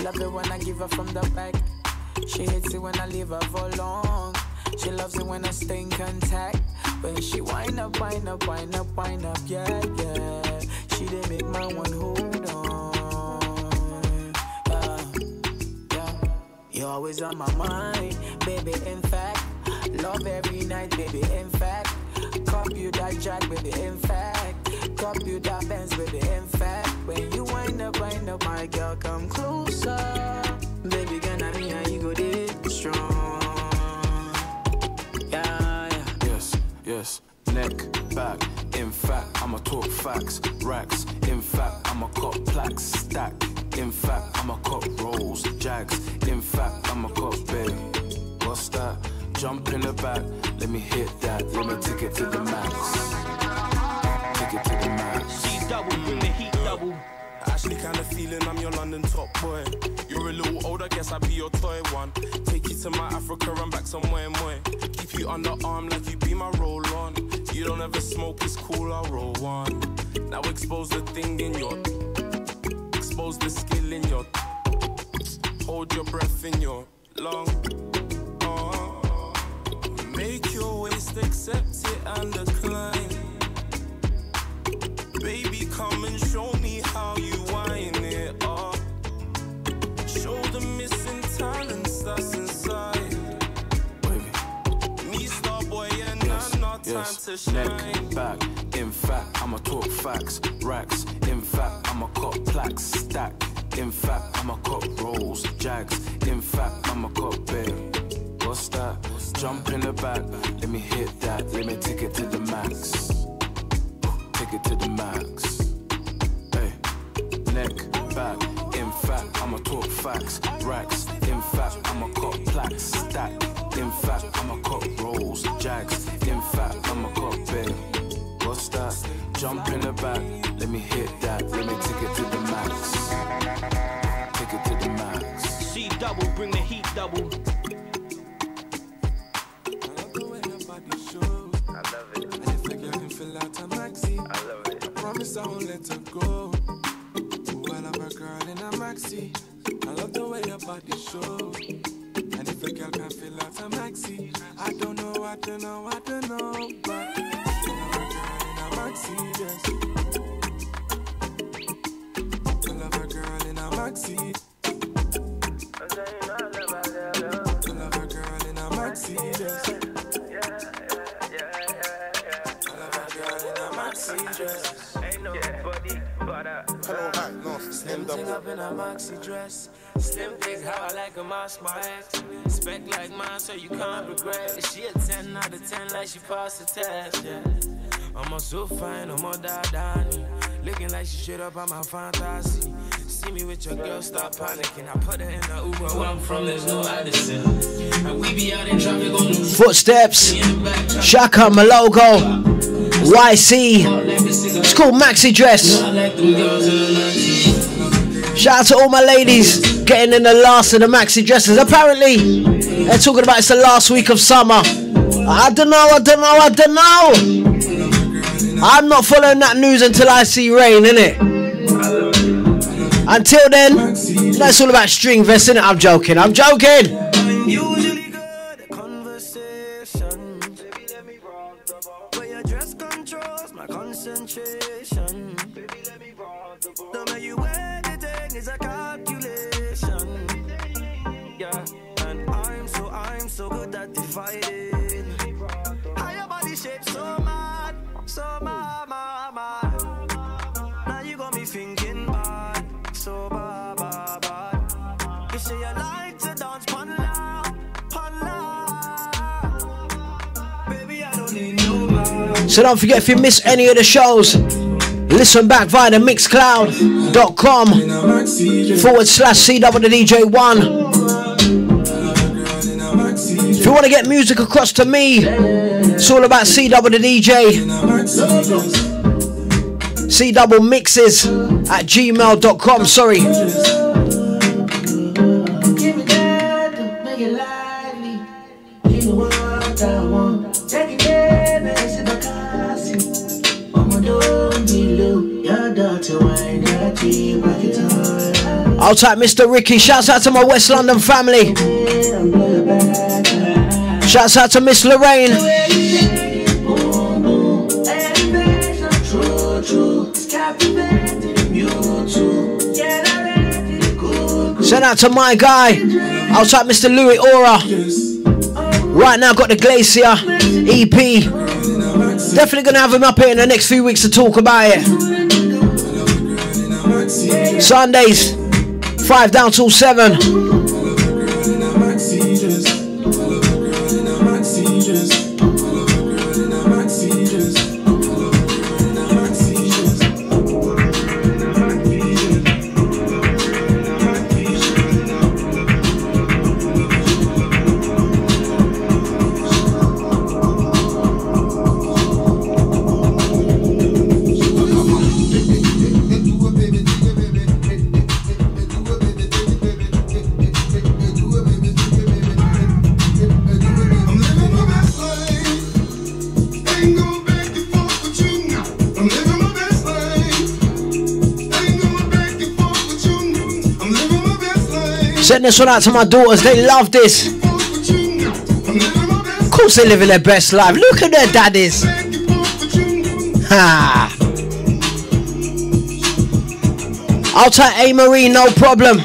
Love it when I give her from the back. She hates it when I leave her for long. She loves it when I stay in contact. When she wind up, wind up, wind up, wind up, yeah, yeah. She didn't make my one hold on. Yeah. You're always on my mind, baby, in fact. Love every night, baby, in fact. Cop you that jack, baby, in fact. Cop you that Benz, baby, in fact. When you wind up, my girl, come closer. Baby, gonna me and you go deep strong. Yeah, yeah. Yes, neck, back. In fact, I'ma talk facts, racks. In fact, I'ma cop plaques, stack. In fact, I'ma cop rolls, jags. In fact, I'ma cop big. What's that? Jump in the back, let me hit that. Let me take it to the max. Take it to the max. Double, bring the heat double. Actually kinda feeling I'm your London top boy. You're a little old, I guess I'll be your toy one. Take you to my Africa and back somewhere more. Keep you under arm like you be my roll on. You don't ever smoke, it's cool, I'll roll one. Now expose the thing in your, expose the skill in your, hold your breath in your lung. Make your waist accept it and decline. Baby, come and show me how you whine it up. Show the missing talents that's inside. Baby, me star boy and not time to shine. Neck, back, in fact, I'ma talk facts, racks. In fact, I'ma cop plaques, stack. In fact, I'ma cop rolls, jags. In fact, I'ma cop big. What's that? Jump in the back, let me hit that. Let me take it to the max. Take it to the max. Hey, neck, back. In fact, I'ma talk facts, racks. In fact, I'ma cop plaques, stack. In fact, I'ma cop rolls, jags. In fact, I'ma cop big. What's that? Jump in the back, let me hit that. Let me take it to the max. Take it to the max. C double, bring the heat double. I won't let her go. Ooh, I love a girl in a maxi. I love the way your body shows. And if a girl can fill out a maxi, I don't know, but I love a girl in a maxi dress. I love a girl in a maxi. I love a girl in a maxi dress. I love a girl in a maxi dress. Slim thing up in a maxi dress. Slim thick, how I like a mouse my ex. Spec like mine, so you can't regret. She a 10 out of 10, like she passed the test. Yeah, I'm so fine, I'm all dadani. Looking like she straight up on my fantasy. See me with your girl, stop panicking. I put her in the Uber. Where I'm from, there's no Addison. And we be out in traffic on the Footsteps, Shaka, my logo, YC, it's called Maxi Dress. Shout out to all my ladies getting in the last of the maxi dresses. Apparently, they're talking about it's the last week of summer. I don't know. I'm not following that news until I see rain, innit? Until then, that's all about string vests, innit? I'm joking. So don't forget, if you miss any of the shows, listen back via the mixcloud.com/CWDJ1. If you want to get music across to me, it's all about CWDJ. CWMixes@gmail.com. Sorry. Give me that to make it lively. Keep it I'll type Mr. Ricky. Shouts out to my West London family. Shouts out to Miss Lorraine. Send out to my guy. I'll type Mr. Louis Aura. Right now, got the Glacier EP. Definitely gonna have him up here in the next few weeks to talk about it. Sundays, 5 down till 7. Send this one out to my daughters, they love this. Of course they're living their best life. Look at their daddies. Ha. I'll take A. Marie, no problem.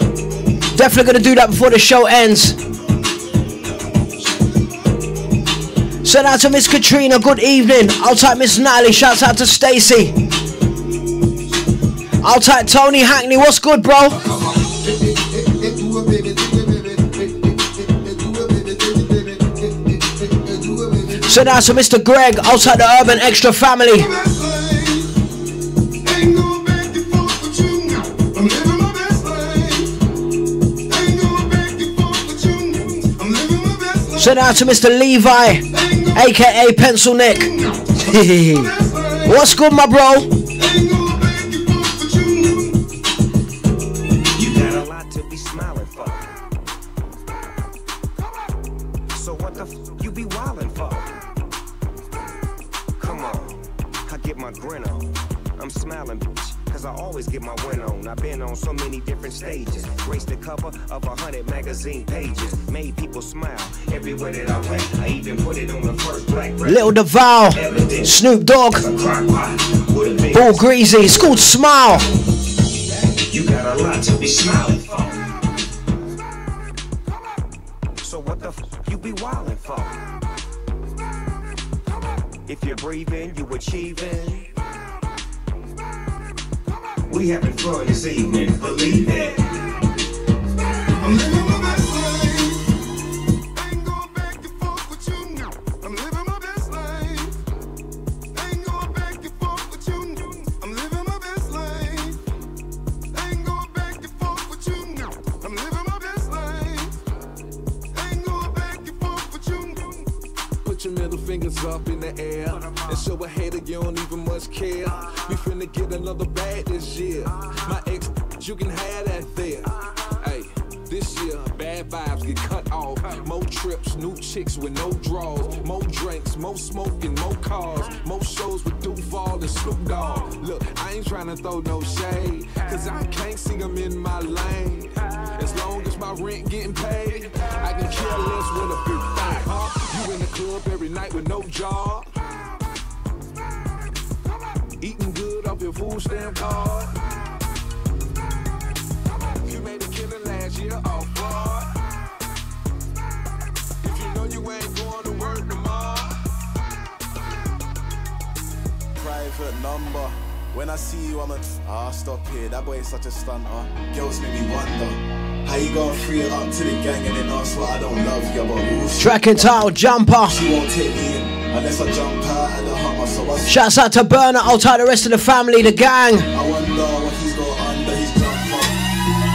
Definitely gonna do that before the show ends. Send out to Miss Katrina, good evening. I'll type Miss Natalie, shouts out to Stacy. I'll type Tony Hackney, what's good, bro? Send out to Mr. Greg, I'll type the Urban Extra family. Send out to Mr. Levi, aka Pencil Nick. What's good, my bro? You got a lot to be smiling for. So what the f you be wildin' for? Come on, I get my grin on. I'm smiling, bitch, cause I always get my win on. I've been on so many different stages, graced the cover of 100 magazine pages, made people smile everywhere that I went. I even put it on the first black Little Deval, Snoop Dogg, Bull Greasy, it's called Smile. You got a lot to be smiling for. So what the f you be wildin' for? If you're breathing, you achieving. We having fun this evening, believe it. I'm living my best life. Ain't going back and forth with you. I'm living my best life. Ain't going back and forth with you. I'm living my best life. Ain't going back and forth with you. I'm living my best life. Ain't going back and forth with you. Put your middle fingers up in the air and show a hater you don't even much care. We finna get another bag this year. My ex, you can have that there. Hey, this year, bad vibes get cut off. More trips, new chicks with no draws. More drinks, more smoking, more cars. More shows with Duval and Snoop Dogg. Look, I ain't trying to throw no shade, cause I can't see them in my lane. As long as my rent getting paid, I can care less with a big thing. You in the club every night with no job. Eating good off your food stamp card. You made a killing last year off fraud. If you know you ain't going to work tomorrow. Private number. When I see you, I'm a stop here. That boy is such a stunter. Girls make me wonder how you gonna free it up to the gang and then ask what I don't love you, but who's Track and title Jumper. She won't take me in unless I jump out of the Hummer. So I Shouts out to Burner, I'll tie the rest of the family, the gang. I wonder what he's got under his jumper.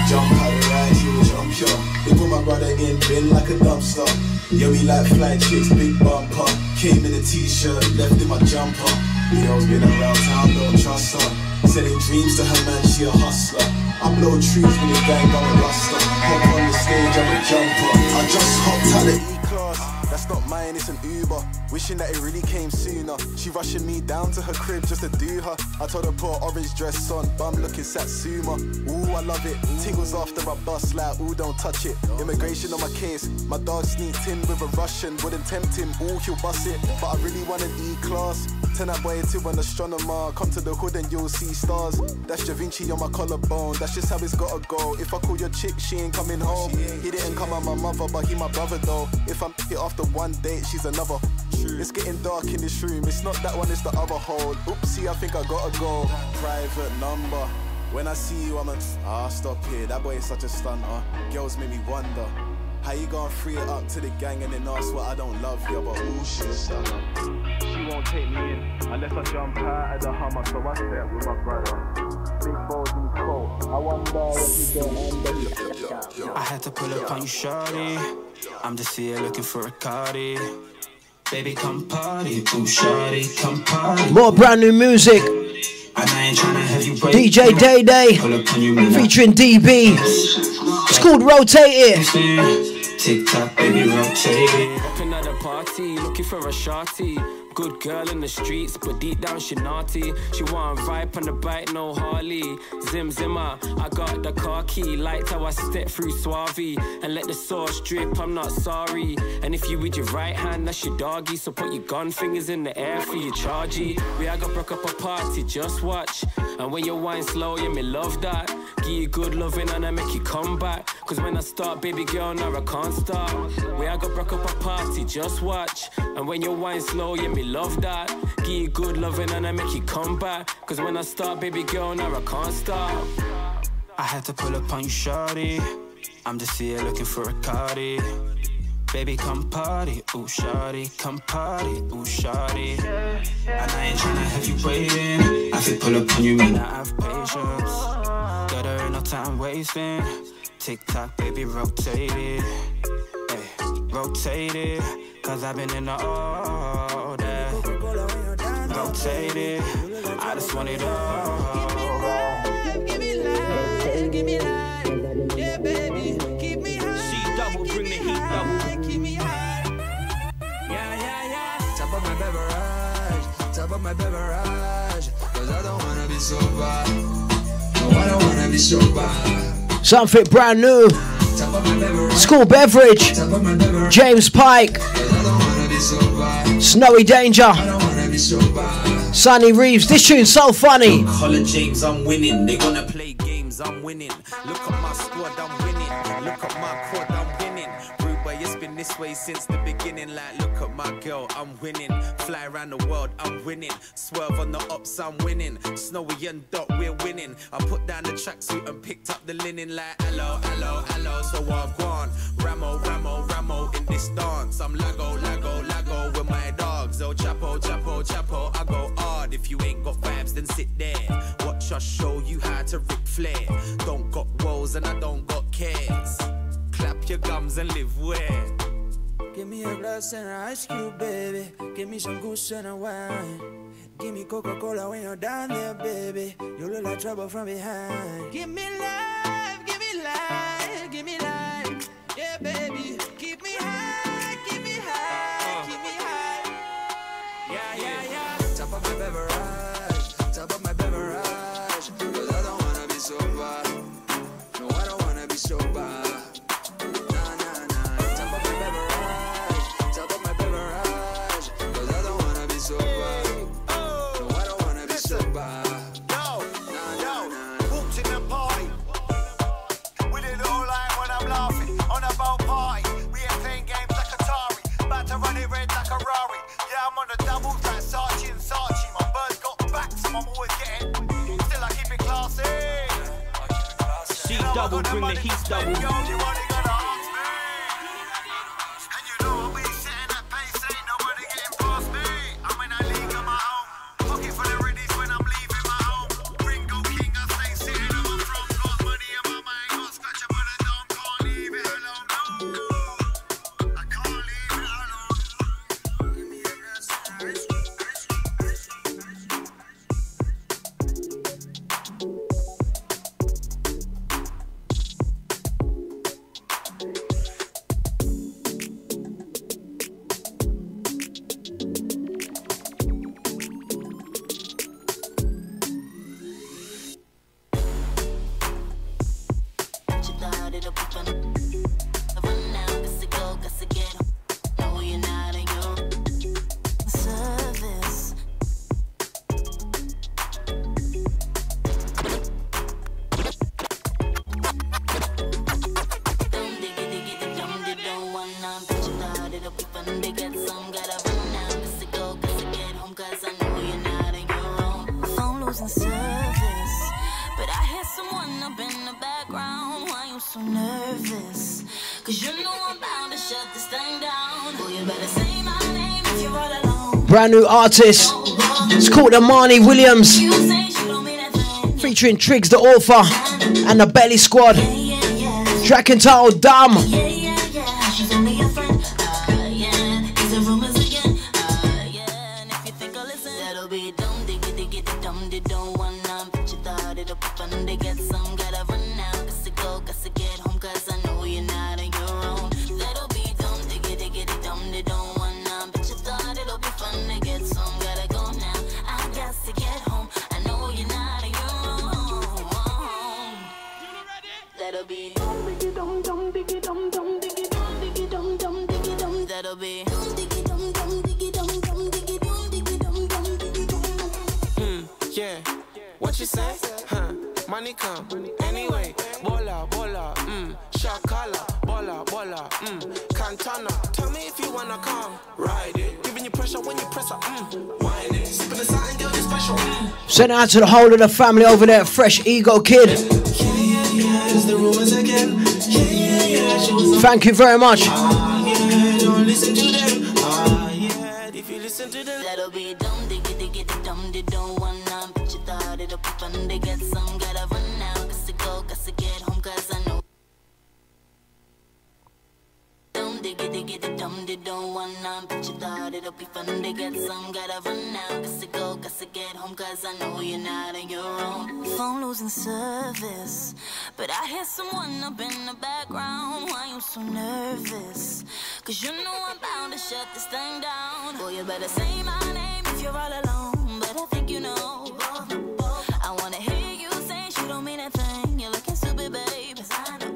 Jump out the ride, he will jump ya. They put my brother in bin like a dumpster. Yeah, we like fly chicks, big bumper. Came in a t-shirt, left in my jumper. You know, been around town, don't trust her. Selling dreams to her man, she a hustler. I blow trees with the gang, I'm a rustler. Hop on the stage, I'm a jumper. I just hopped out of E-class. That's not mine, it's an Uber. Wishing that it really came sooner. She rushing me down to her crib just to do her. I told her put an orange dress on, bum looking Satsuma. Ooh, I love it. Tingles after I bust like, ooh, don't touch it. Immigration on my case. My dog sneaked in with a Russian, wouldn't tempt him. Ooh, he'll bust it. But I really want an E-class. Turn that boy into an astronomer. Come to the hood and you'll see stars. That's Da Vinci on my collarbone. That's just how it's gotta go. If I call your chick, she ain't coming home. He didn't come on my mother, but he my brother though. If I'm it after one date, she's another. It's getting dark in this room. It's not that one, it's the other hole. Oopsie, I think I gotta go. Private number. When I see you, I'm stop here. That boy is such a stunter. Girls make me wonder. How you gonna free it up to the gang and then ask what I don't love you, but ooh, she's stunner. She won't take me in unless I jump out of the Hummer, so I step with my brother. Big balls in the coat. I wonder if you don't end. I had to pull up on you, shawty. I'm just here looking for a Cardi. Baby, come party, ooh, shawty, come party. More brand new music. DJ Day Day featuring DB. It's called Rotate It. TikTok, baby, rotate it. Rapping at a party, looking for a shorty. Good girl in the streets, but deep down she naughty. She want vibe on the bike, no Harley. Zim Zimmer, I got the car key. Liked how I step through Suave and let the sauce drip, I'm not sorry. And if you with your right hand, that's your doggy. So put your gun fingers in the air for your chargy. I got broke up a party, just watch. And when you wine slow, yeah, me love that. Give you good loving and I make you come back. Cause when I start, baby girl, now I can't stop. I got broke up a party, just watch. And when you wine slow, yeah, me love that. Give you good loving and I make you come back. Cause when I start, baby girl, now I can't stop. I had to pull up on you, shawty. I'm just here looking for a Cardi. Baby, come party, ooh, shawty, come party, ooh, shawty. And I ain't tryna have you waiting. I could pull up on you, man, I have patience. Got her in no time wasting. TikTok, baby, rotate it. Hey, rotate it. Cause I've been in the all day. Rotate it. I just want it all. Give me life, give me life. Yeah, baby, keep me high. C-double, bring the heat double. Keep me high. Yeah. Top of my beverage, top of my beverage. Cause I don't wanna be sober. No, I don't wanna be sober. Something brand new. School beverage. James Pike. Snowy Danger. Sonny Reeves. This tune's so funny. Holla James, I'm winning. They wanna play games, I'm winning. Look at my squad, I'm winning. Look at my quad, I'm winning. Rude boy, it's been this way since the beginning. Like, look at my girl, I'm winning. Fly around the world, I'm winning. Swerve on the ops, I'm winning. Snowy and Dot, we're winning. I put down the tracksuit and picked up the linen. Like, hello, hello, hello. So I've gone. Ramo, Ramo, Ramo in this dance. I'm Lago, Lago, Lago with my dogs. Oh, Chapo, Chapo, Chapo. I go hard. If you ain't got vibes, then sit there. Watch us show you how to Ric Flair. Don't got woes and I don't got cares. Clap your gums and live where. Give me a glass and an ice cube, baby. Give me some goose and a wine. Give me Coca-Cola when you're down there, baby. You look like trouble from behind. Give me life, give me life, give me life. Yeah, baby. Keep me high, keep me high, keep me high. Yeah. Top of my beverage, top of my beverage. Cause I don't wanna be sober. No, I don't wanna be sober. C-double, bring the heat double. service. But I hear someone up in the background. Why you so nervous? Cause you know I'm bound to shut this thing down. Well, you better say my name if you're all alone. Brand new artist. It's called Amani Williams. Featuring Triggs the author and the Belly Squad. Track entitled Dumb. She's only a friend. Is the rumors again? And if you think I'll listen, that'll be dumb. Diggy, dumb, they don't want none. But you thought it'll be fun to get some. Gotta run now, gotta get home. Cause I know you're not on your own. That'll be dumb, diggy, dumb, they don't want none. But you thought it'll be fun to get some. Gotta go now, I got to get home. I know you're not on your own. That'll be dumb, diggy, dumb, diggy, dumb, diggy, dumb, diggy, dumb, diggy, dumb. That'll be dumb, diggy, dumb, diggy, dumb, diggy, dumb, diggy, dumb, diggy, dumb. Yeah, what you say? Huh? Money come anyway. Bola, shakala, bola, Cantana. Tell me if you wanna come, ride it. Giving you pressure when you press up, wind it. Sipping the sign, girl, you special. Send out to the whole of the family over there, Fresh Ego Kid. Is the rumors again? Thank you very much. Don't listen to them. If you listen to them, that'll be dumb, diggy, dumb, they don't want none. But you thought it'll be fun to get some. Gotta run now, gotta get home, cause I know. Dumb, diggy, dumb, they don't want none. But you thought it'll be fun to get some. Gotta run now, gotta get home, cause I know you're not on your own. Phone losing service. But I hear someone up in the background. Why you so nervous? Cause you know I'm bound to shut this thing down. Boy, you better say my name if you're all alone. But I think you know. I wanna hear you say she don't mean a thing. You're looking stupid, babe. Cause I know.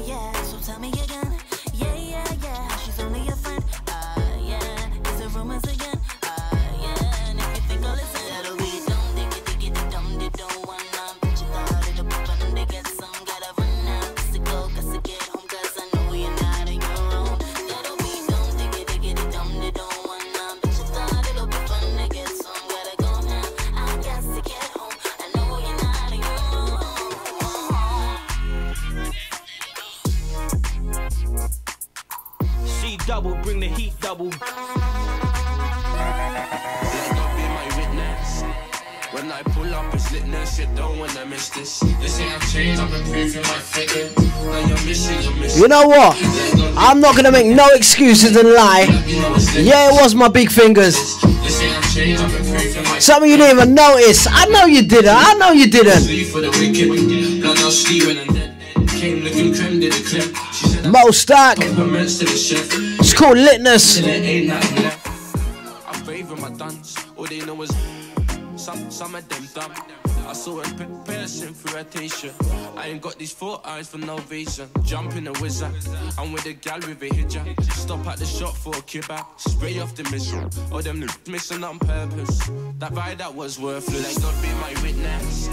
Yeah. So tell me again. Yeah. She's only a friend. Yeah. Is the rumors again? Yeah. And if you think I'll listen, that'll be dumb, diggy, dumb, they don't want none. But you thought it'll be fun to get some. Gotta run now, gotta get home, cause I know you're not on your own. That'll be dumb, diggy, dumb, they don't want none. But you thought it'll be fun to get some. Gotta go now, I got to get home. I know you're not on your own. C double, bring the heat double. Let God be my witness. When I pull up, it's litness. You don't wanna miss this. They say I've changed, I'm improving my figure. Now you're missing. You know what? I'm not gonna make no excuses and lie. Yeah, it was my big fingers. They say I've changed, I'm improving my Some of you didn't even notice. I know you didn't. Sleep for the wicked. Blood out Steven and dead. Came looking creme, did a clip. She said Mo Stack. compliments to the chef. It's called Litness. Till it ain't nothing left. I'm brave with my duns. All they know is some of them dumb. I saw him piercing through a t-shirt. I ain't got these 4 eyes for no reason. Jumping a wizard. I'm with a gal with a hijab. Stop at the shop for a kebab. Spray off the mission. Or them missing on purpose. That ride that was worthless. Let God be my witness.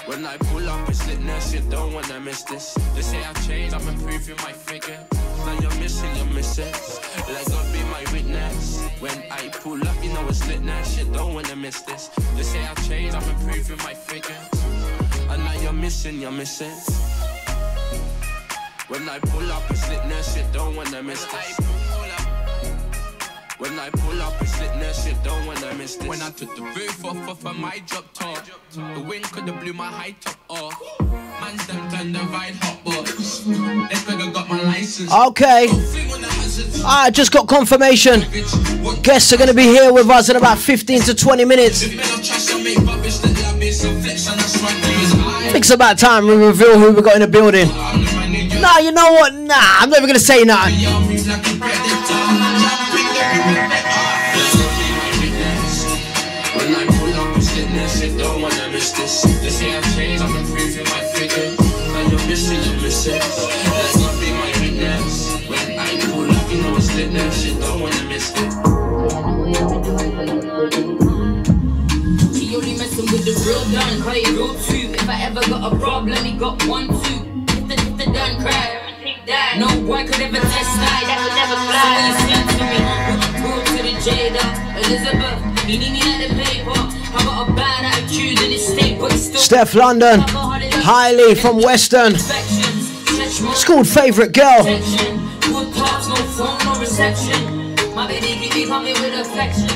When I pull up, it's litness. You don't wanna miss this. They say I've changed, I'm improving my figure. Now you're missing your misses. Let God be my witness. When I pull up, you know it's litness. You don't wanna miss this. They say I've changed, I'm improving my figure. And now you're missing your misses. When I pull up, it's litness. You don't wanna miss this. When I pull up, it's litness, you don't wanna miss this. When I took the roof off of my drop top, the wind could've blew my high top off. Man's them turned the ride hot box. They could've got my license. Okay. I just got confirmation. Guests are going to be here with us in about 15 to 20 minutes. I think it's about time we reveal who we got in the building. Nah, you know what? Nah, I'm never going to say nah. When I pull up, it's litness, you don't wanna miss this. They say I've changed, I'm improving my figure. Now you're missing your misses. Let God be my witness. When I pull up, you know it's litness, you don't wanna miss it. He only messing with the real done, call it real too. If I ever got a problem, he got 1, 2. If the done cry, no boy could ever test that. That would never fly. So when you sing to me, to the Jada, Elizabeth, meaning me at the paper. I got a bad attitude in this state, but it's still Steph London, Hailey from Western. It's called Favourite Girl. good parts, no phone, no reception. My baby keep me coming with affection.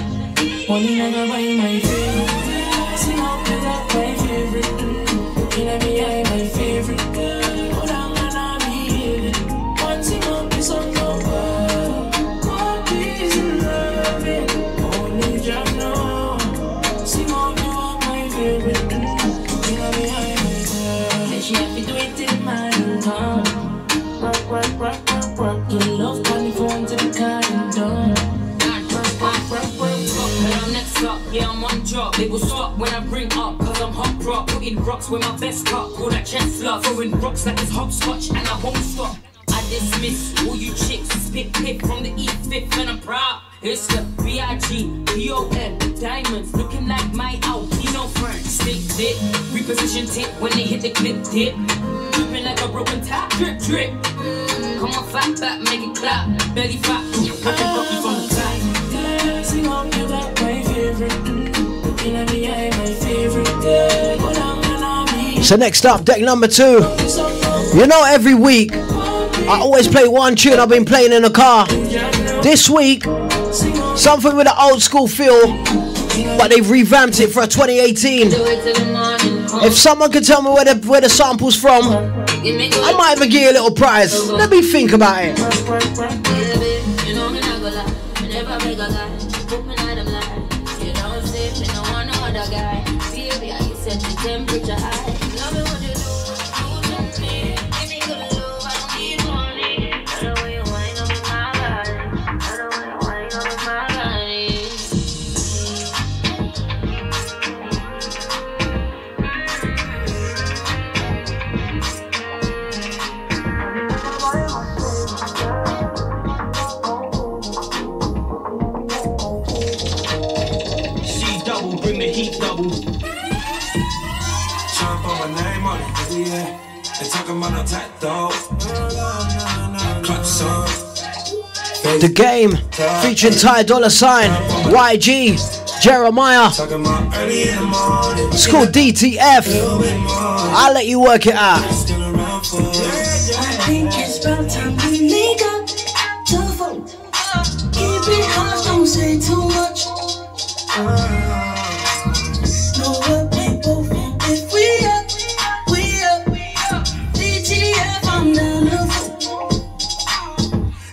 Money never buy my favorite. Sing out to that my favorite. In me eye my favorite girl. Hold on and I'll be here. One sing up the song over. God is in loving. Only Jah know. Sing out to my favorite. In me eye my girl. And she have to do it in my town. Rock, rock, rock, rock, rock. Your love California to the car and done. Yeah, I'm on drop. They will stop when I bring up, cause I'm hot rock. Putting rocks with my best cup. Call that chest love. Throwing rocks like it's hopscotch, and I won't stop. I dismiss all you chicks. Spit pick from the E5th, and I'm proud. It's the B.I.G.P.O.N. Diamonds looking like my Alpino friend. Stick dip, reposition tip when they hit the clip dip. Dripping like a broken tap. Drip, drip. Come on, fat back, make it clap. Belly fat, popping rocky from the top. Sing up, you got my favorite. Looking at me, I my favorite girl. Go down and I'll be. So next up, deck number 2. You know, every week I always play one tune I've been playing in the car. This week, something with an old school feel, but they've revamped it for a 2018. If someone could tell me where the sample's from, I might even give you a little prize. Let me think about it. Temperature high. Love it when you do it to me. Give me good love, I don't need money. I know when you wind up in my body. I know when you wind up in my body. C double, bring the heat double. My name on it, yeah. They talking about no tattoo. Clutch song. The Game, featuring Ty Dolla Sign, YG, Jeremiah. It's called DTF. I'll let you work it out. I think it's about time we link up to vote. Keep it harsh, don't say too much. Know what we both want if we up. DTF, I'm down to vote.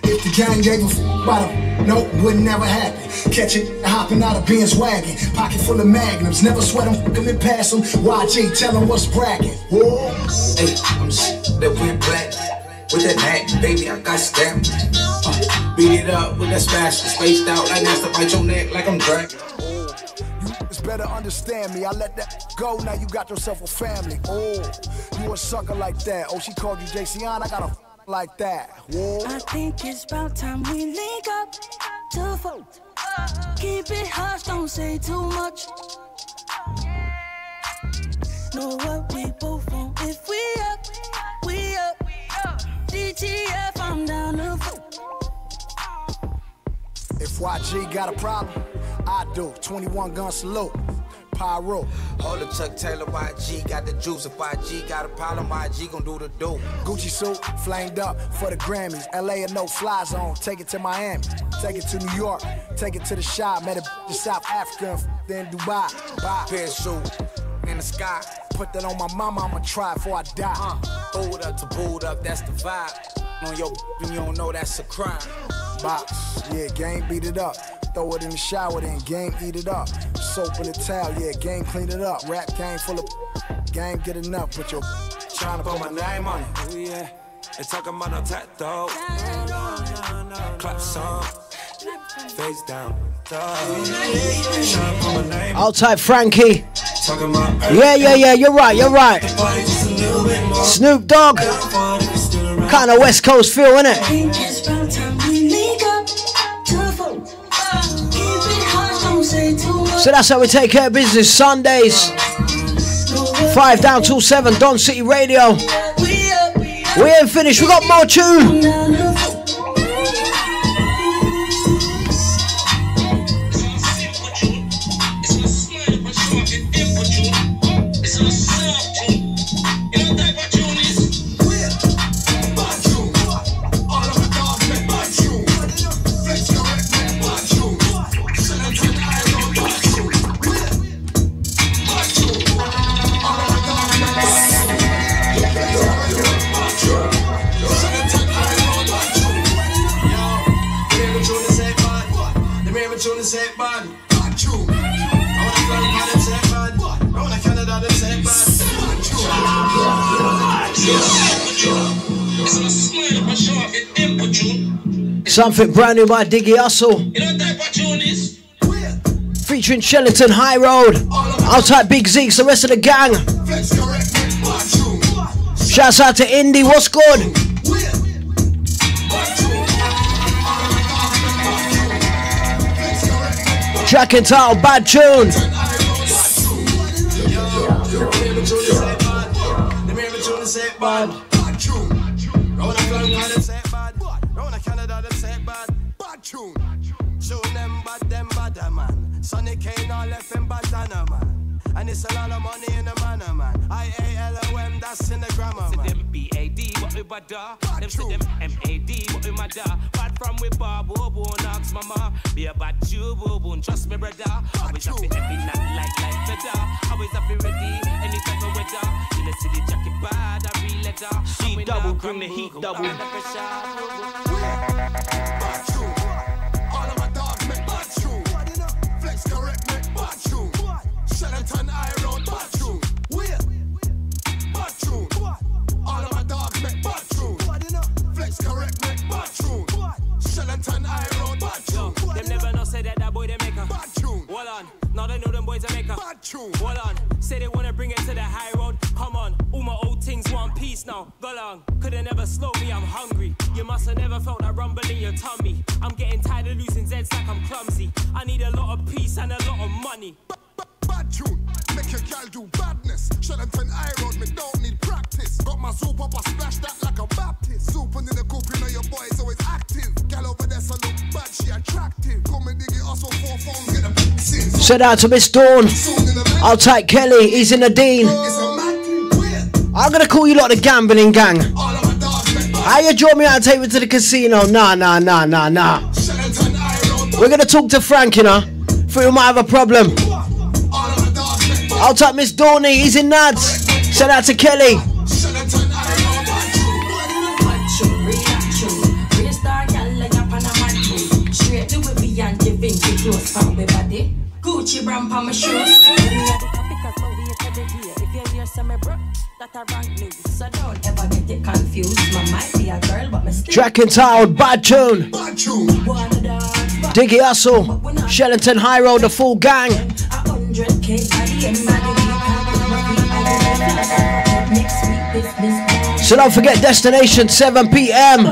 If the gang gave a f about him, nope, would never happen. Catch it hopping out of Ben's wagon, pocket full of magnums. Never sweat him, and pass him. YG, tell him what's bragging. Whoa. Hey, I'm that we're black with that hat, baby. I got stamped. Beat it up with that smash, spaced out like that's to bite your neck like I'm dragged. It's better understand me. I let that go. Now you got yourself a family. Oh, you a sucker like that. Oh, she called you JCon. I got a like that. Whoa. I think it's about time we link up to vote. Keep it hush, don't say too much. Know what we both want if we up, we up. DTF, I'm down to vote. If YG got a problem, I do. 21 gun salute. Pyro. Hold up, Chuck Taylor, YG got the juice. If YG got a problem, YG gon' do the do. Gucci suit, flamed up for the Grammys. LA a no fly zone. Take it to Miami, take it to New York, take it to the shop. Met a in South Africa, then Dubai. Buy pair shoes in the sky. Put that on my mama, I'ma try before I die. Boot up to boot up, that's the vibe. On your you don't know that's a crime. Box, yeah, gang beat it up. Throw it in the shower, then gang eat it up. Soap in the towel, yeah, gang clean it up. Rap gang full of gang get enough. Put your trying to put my name on it. Oh yeah, they talking about no tattoo. Clap song, face down. I'll type Frankie. Yeah, you're right. Snoop Dogg. Kind of West Coast feel, innit? So that's how we take care of business. Sundays, 5 down till 7, Don City Radio. We ain't finished, we got more tune. Something brand new by Diggy Hustle. Featuring Shellington High Road. Outside Big Zeeks, the rest of the gang. Shouts out to Indy, what's good? Track and title, bad tune. Show them bad man. Sonny Kane all left him bandana man. And it's a lot of money in the manner man. IALOM, that's in the grammar man. Them BAD, what we bada. Them say them MAD, what we mada. Bad from we bar, bobo, knocks mama. Be a bad Jew, bobo, trust me brother. Always have to every night like better. Always have to ready, any type of weather. In the city jacket bad, I real letter. C double, bring the heat double. Bad tune. All of my dogs make bad tune. Flex correct make bad tune. Shellington High Road bad tune. Bad tune. All of my dogs make bad tune. Flex correct make bad tune. Shellington High Road bad tune. Them never know say that boy they make a bad tune. Hold on, now they know them boys they make a bad tune. Hold on, say they wanna bring it to the high road. Come on, all my old things one piece now. Go long, coulda never slow me, I'm hungry. You must have never felt that rumble in your tummy. I'm getting tired of losing Zeds like I'm clumsy. I need a lot of peace and a lot of money. Bad tune, make your gal do badness. Shellington High Road, me don't need practice. Got my soup up, I splash that like a Baptist. Soup in the coop, you know your boy is always active. Gal over there, so look bad, she attractive. Come and dig it, also 4 phones, get a pieces. Shout out to Miss Dawn. Outside Kelly, he's in the Dean. I'm gonna call you lot the gambling gang. How you draw me out and take me to the casino? Nah. We're gonna talk to Frank, you know. Think we might have a problem. Outside Miss Dawney, he's in Nads. Shout out to Kelly. Gucci brand pa my shoes. Track entitled Bad Tune. Diggy Hustle, Shellington High Road, the full gang. So don't forget destination 7 PM.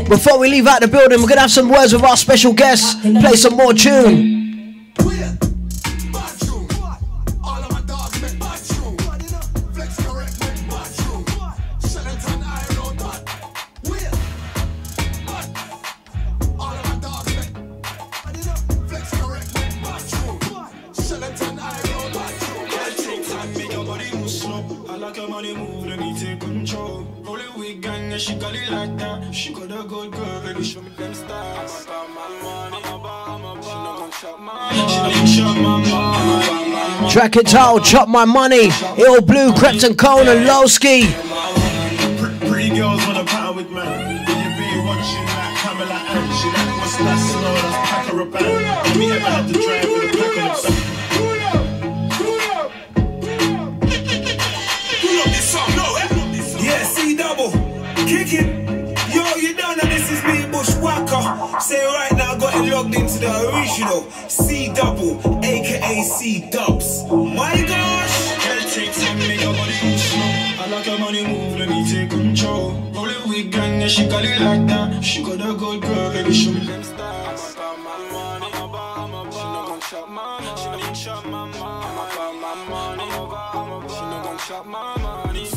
Before we leave out the building, we're gonna have some words with our special guests. Play some more tune. Track it out, Chop My Money, Ill Blue, Krypton Cone and Lowski. Pretty girls wanna power with man. Will you be watching like Pamela and she like what's that smell? That's pack her a band. Have we ever had to drive with a pack on the back? Pull up this song, no, yeah, C double, kick it. Yo, you don't know this is me, Bushwhacker. Say right now, got it logged into the original C double, aka C dubs. My gosh! Girl, take time, make your body move slow. I like your money move, let me take control. Roll it with gang, yeah, she got it like that. She got a good girl, baby, show me them stars. She not gon' chop my money. She not gon' chop my money. She not gon' chop my money.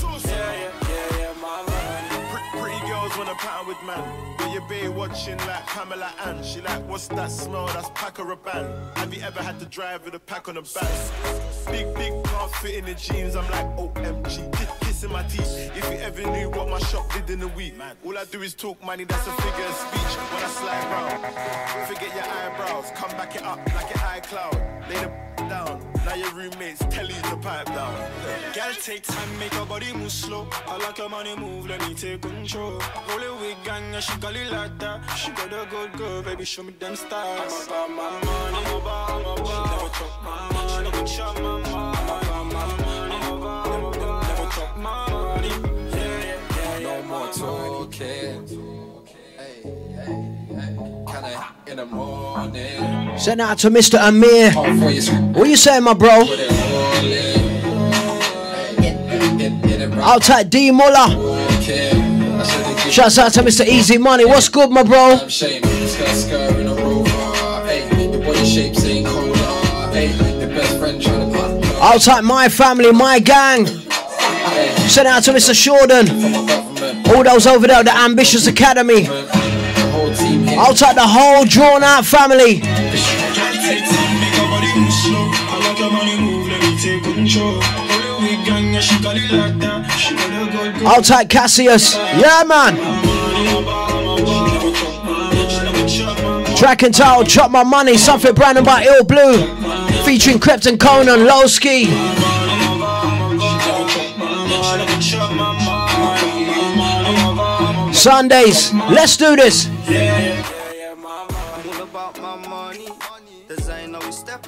Yeah, my money. Pretty girls wanna pattern with man. You be watching like Pamela Ann. She like, what's that smell? That's pack or a band. Have you ever had to drive with a pack on the back? Big car fit in the jeans. I'm like, OMG, kissing my teeth. If you ever knew what my shop did in a week, all I do is talk money, that's a figure of speech. When I slide round, forget your eyebrows. Come back it up like your iCloud. Lay the down. Now your roommates tell you to pipe down. Girl, take time, make your body move slow. I like your money move, let me take control. Roll it with gang, yeah, she got it like that. She got a good girl, baby, show me them stars. I'm about my money, I'm about. She never chop my money, she never chop my money. I'm about my money, never chop my money. Yeah. No more talking. in the morning. Send out to Mr. Amir. What you saying, my bro? Outside D Muller. Shouts out to Mr. Easy Money. What's good, my bro? Outside my family, my gang. Send out to Mr. Shorten. All those over there, the Ambitious Academy. Outside the whole drawn out family. Outside Cassius. Yeah, man. Track and title, Drop My Money, something branded by Ill Blue. Featuring Krypton Conan, Lowski. Sundays, let's do this.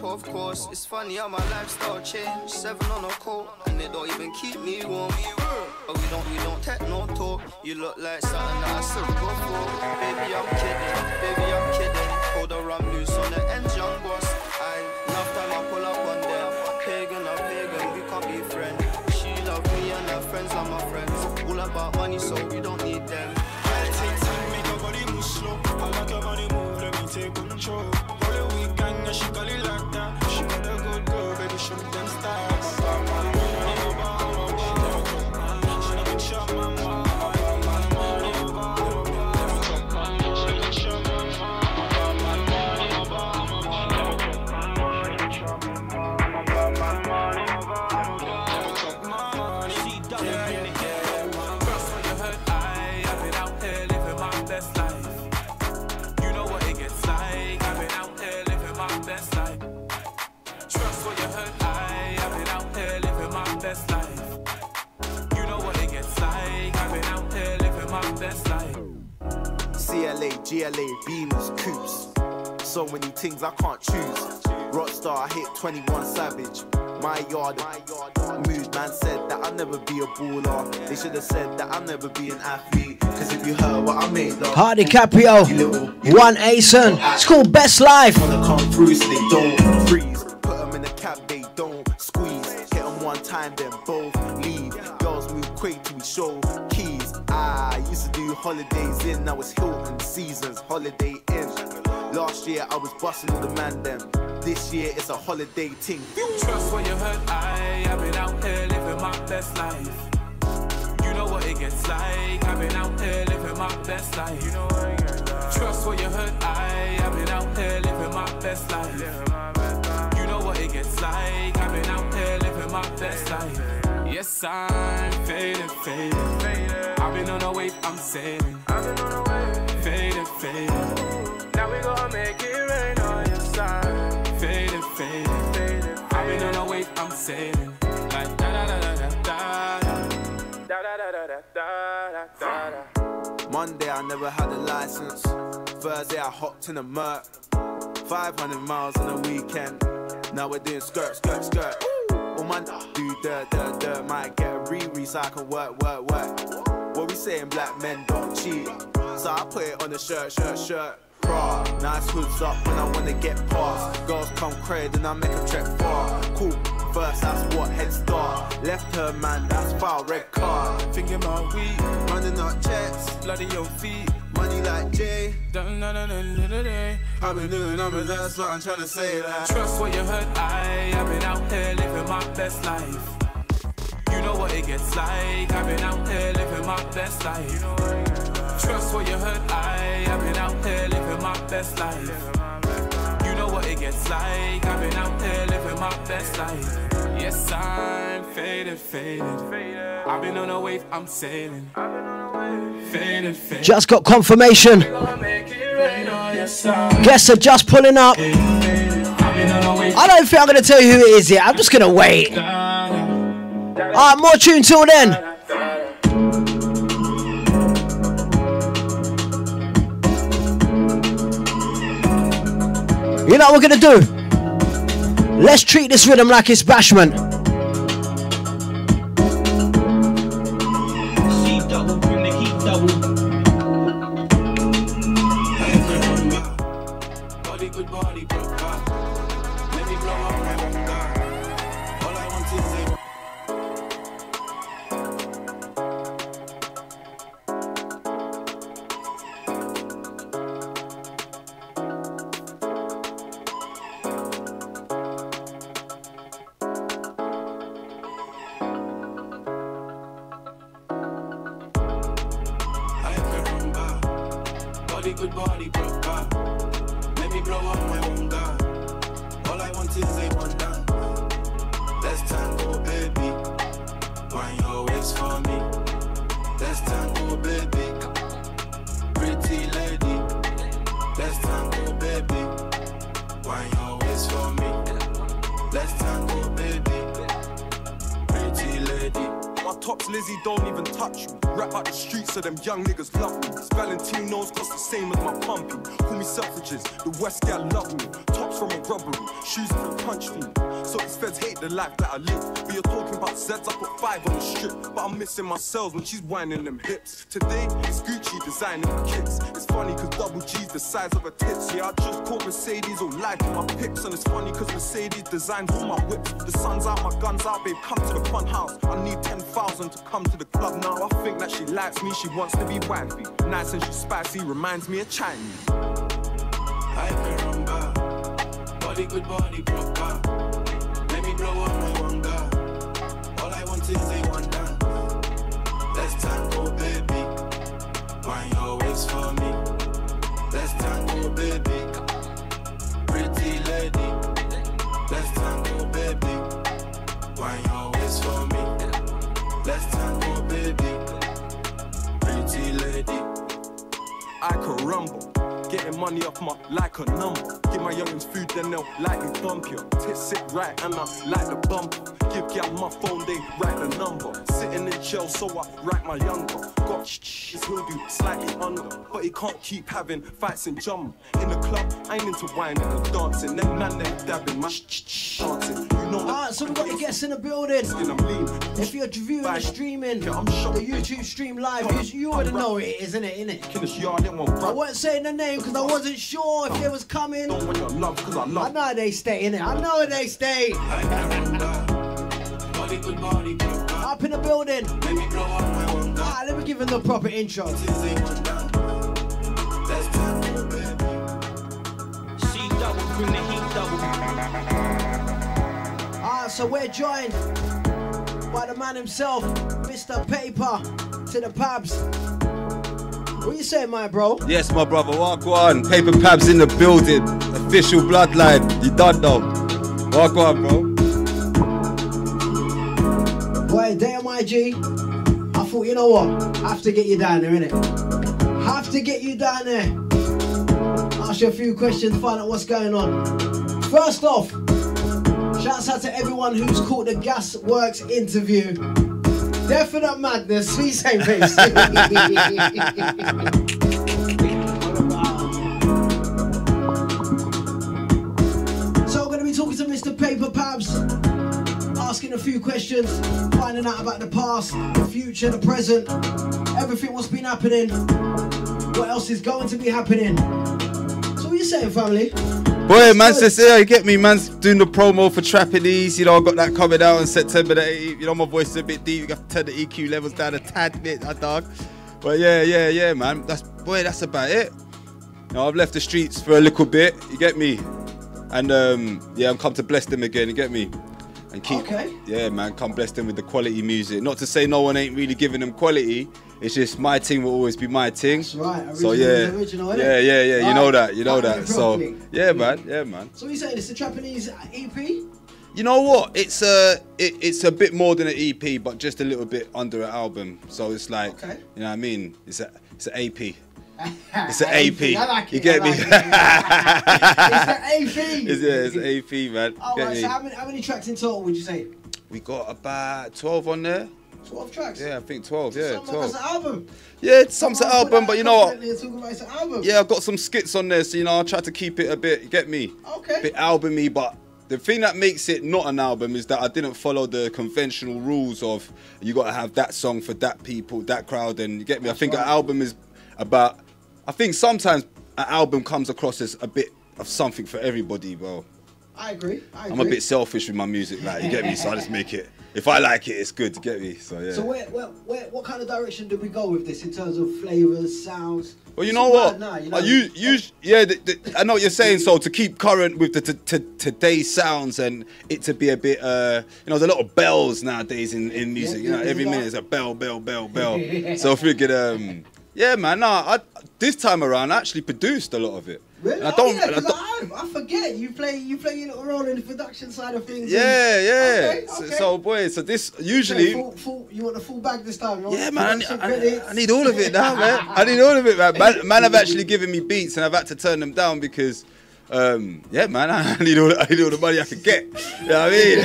Of course, it's funny how my lifestyle changed. 7 on a coat, and they don't even keep me warm. But we don't take no talk. You look like something that I still go for. Baby, I'm kidding. Hold the rum loose on the engine, boss. Enough time I pull up on them. Pagan, we can't be friends. She love me and her friends are my friends. All about money, so we don't need them. I take time, make your body move slow. I like your body move, let me take control. She got it like that. She got a good girl, baby, show me them stars. CLA, GLA, Beamers, Coops. So many things I can't choose. Rockstar, I hit 21 Savage. My yard, mood man said that I'll never be a baller. They should have said that I'll never be an athlete. Cause if you heard what I made up, Hardy Caprio, One Asen. It's called Best Life. Wanna come through so they don't freeze. Put them in the cab, they don't squeeze. Hit them one time, then both leave. Girls move quick till we show keys. I used to do holidays in, now it's Hilton Seasons, Holiday Inn. Last year I was busting all the man them. This year it's a holiday ting. Trust what you heard, I've been out here living my best life. You know what it gets like, I've been out here living my best life. You know what it gets like. Trust what you heard, I've been out here living my best life. You know what it gets like, I've been out here living my best life. Yes, I'm faded. I've been on a wave, I'm sailing. Faded. Now we gonna make it rain on your side. Faded. I've been on a wave, I'm sailing. Like da. Monday I never had a license. Thursday I hopped in a Merc. 500 miles on a weekend. Now we're doing skirt. Oh man, do dirt. Might get a re-re so I can work. What we saying, black men don't cheat. So I put it on the shirt. Bra, nice hoods up when I wanna get past. Girls come cred and I make a trek far. Cool, first that's what head start. Left her man, that's foul, red card. Thinking my weed, running up checks. Bloody your feet, money like Jay. I've been doing numbers, that's what I'm trying to say. Like. Trust what you heard, I've been out here living my best life. You know what it gets like, I've been out here living my best life. You know what it gets like. Trust what you heard, I've been out here living my best life. You know what it gets like, I've been out here living my best life. Yes, I'm faded. I've been on a wave, I'm sailing. Faded. Just got confirmation. Guests are just pulling up. I don't think I'm going to tell you who it is yet. I'm just going to wait. Alright, more tune till then. You know what we're going to do? Let's treat this rhythm like it's Bashment. good body proper. Let me blow up my own gun. All I want is a one done. Let's tango, baby. Wine your waist for me. Let's tango, baby. Pretty lady. Let's tango, baby. Wine your waist for me. Let's tango, baby. Pretty lady. My tops Lizzie don't even touch me. Rap out the streets so them young niggas love me. This Valentino's cost the same as my pumpy. Call me Selfridges, the West gal love me. Tops from a robbery, shoes from a punch me. So these feds hate the life that I live. But you're talking about Zeds, I put 5 on the strip. But I'm missing my cells when she's whining them hips. Today, it's Gucci designing my kicks. It's funny cause double G's the size of her tits. Yeah, I just caught Mercedes all live in my pics. And it's funny cause Mercedes designs all my whips. The sun's out, my gun's out, babe, come to the fun house. I need 10,000 to come to the club now. I think that she likes me, she wants to be wifey. Nice and she's spicy, reminds me of Chinese. I can remember. Body good, body proper. Let me blow up my one gun. All I want is a one done. Let's tango, baby. Wine your waist for me. Let's tango, baby. Pretty lady. Let's tango, baby. Wine your waist for me. Let's tango, baby. Pretty lady. I can rumble. Getting money off my like a number. Give my youngins food, then they'll lightly bump you. Tits sit right and I like the bumper. Give gal my phone, they write the number. Sitting in jail, so I write my younger. Got his he'll do slightly under, but he can't keep having fights and jump. In the club, I ain't into whining and dancing. Them man, they dabbing my dancing. You know. Alright, so we've got your guests in the building. If you're viewing or streaming the YouTube stream live, you already know who it is, innit? I wasn't saying the name because I wasn't sure if they was coming. I know they stay, innit? I know they stay. Up in the building. Alright, let me give them the proper intro. Alright, so we're joined by the man himself, Mr. Paper, to the Pabs. What you saying, my bro? Yes, my brother, walk on. Paper Pabs in the building. Official bloodline. You done though. Walk on, bro. Boy, damn IG. I thought, you know what? I have to get you down there, innit? Have to get you down there. Ask you a few questions, find out what's going on. First off, shouts out to everyone who's caught the Gasworks interview. Definite madness, we say, babe. So we're going to be talking to Mr. Paper Pabs, asking a few questions, finding out about the past, the future, the present, everything what's been happening, what else is going to be happening. So what are you saying, family? Boy, man says, yeah, you get me, man's doing the promo for Trapping Ease, you know, I got that coming out on September the 8th, you know, my voice is a bit deep, you have to turn the EQ levels down a tad bit, dog. But yeah, man, that's about it. You know, I've left the streets for a little bit, you get me? And, yeah, I'm come to bless them again, you get me? And keep, yeah, man, come bless them with the quality music. Not to say no one ain't really giving them quality, it's just my thing will always be my thing. That's right, original so yeah, original, yeah, you know that, So yeah, man. So what you saying, it's a Japanese EP? You know what? It's a bit more than an EP, but just a little bit under an album. So it's like, you know what I mean? It's an AP. It's an AP. I like you it, get me? It's an AP. It's an AP, man. Alright, so how many tracks in total would you say? We got about 12 on there. 12 tracks? Yeah, I think 12, yeah. 12. That's an album. Yeah, some's an album, but you know what? It's an album. Yeah, I've got some skits on there, so you know, I try to keep it a bit, you get me? Okay. A bit albumy, but the thing that makes it not an album is that I didn't follow the conventional rules of you got to have that song for that people, that crowd, and you get me? I think an album is about, I think sometimes an album comes across as a bit of something for everybody, bro. I agree. I'm a bit selfish with my music, like, you get me? So I just make it. If I like it, it's good, to get me? So yeah. So what kind of direction do we go with this in terms of flavors, sounds? Well, you know what? Now, you know? I know what you're saying. So to keep current with the today's sounds and it to be a bit, you know, there's a lot of bells nowadays in music. You know, every minute is a bell. So if we could, Yeah, man. Nah, this time around, I actually produced a lot of it. Really? And I don't. Yeah, 'cause I forget you play your little role in the production side of things. Yeah, yeah. Okay, okay. So, boy, so this usually. You want the full bag this time? Yeah, man. I need all of it now, man. I need all of it, man. Man have actually given me beats, and I've had to turn them down because. Yeah, man, I need all the money I can get. You know what I mean?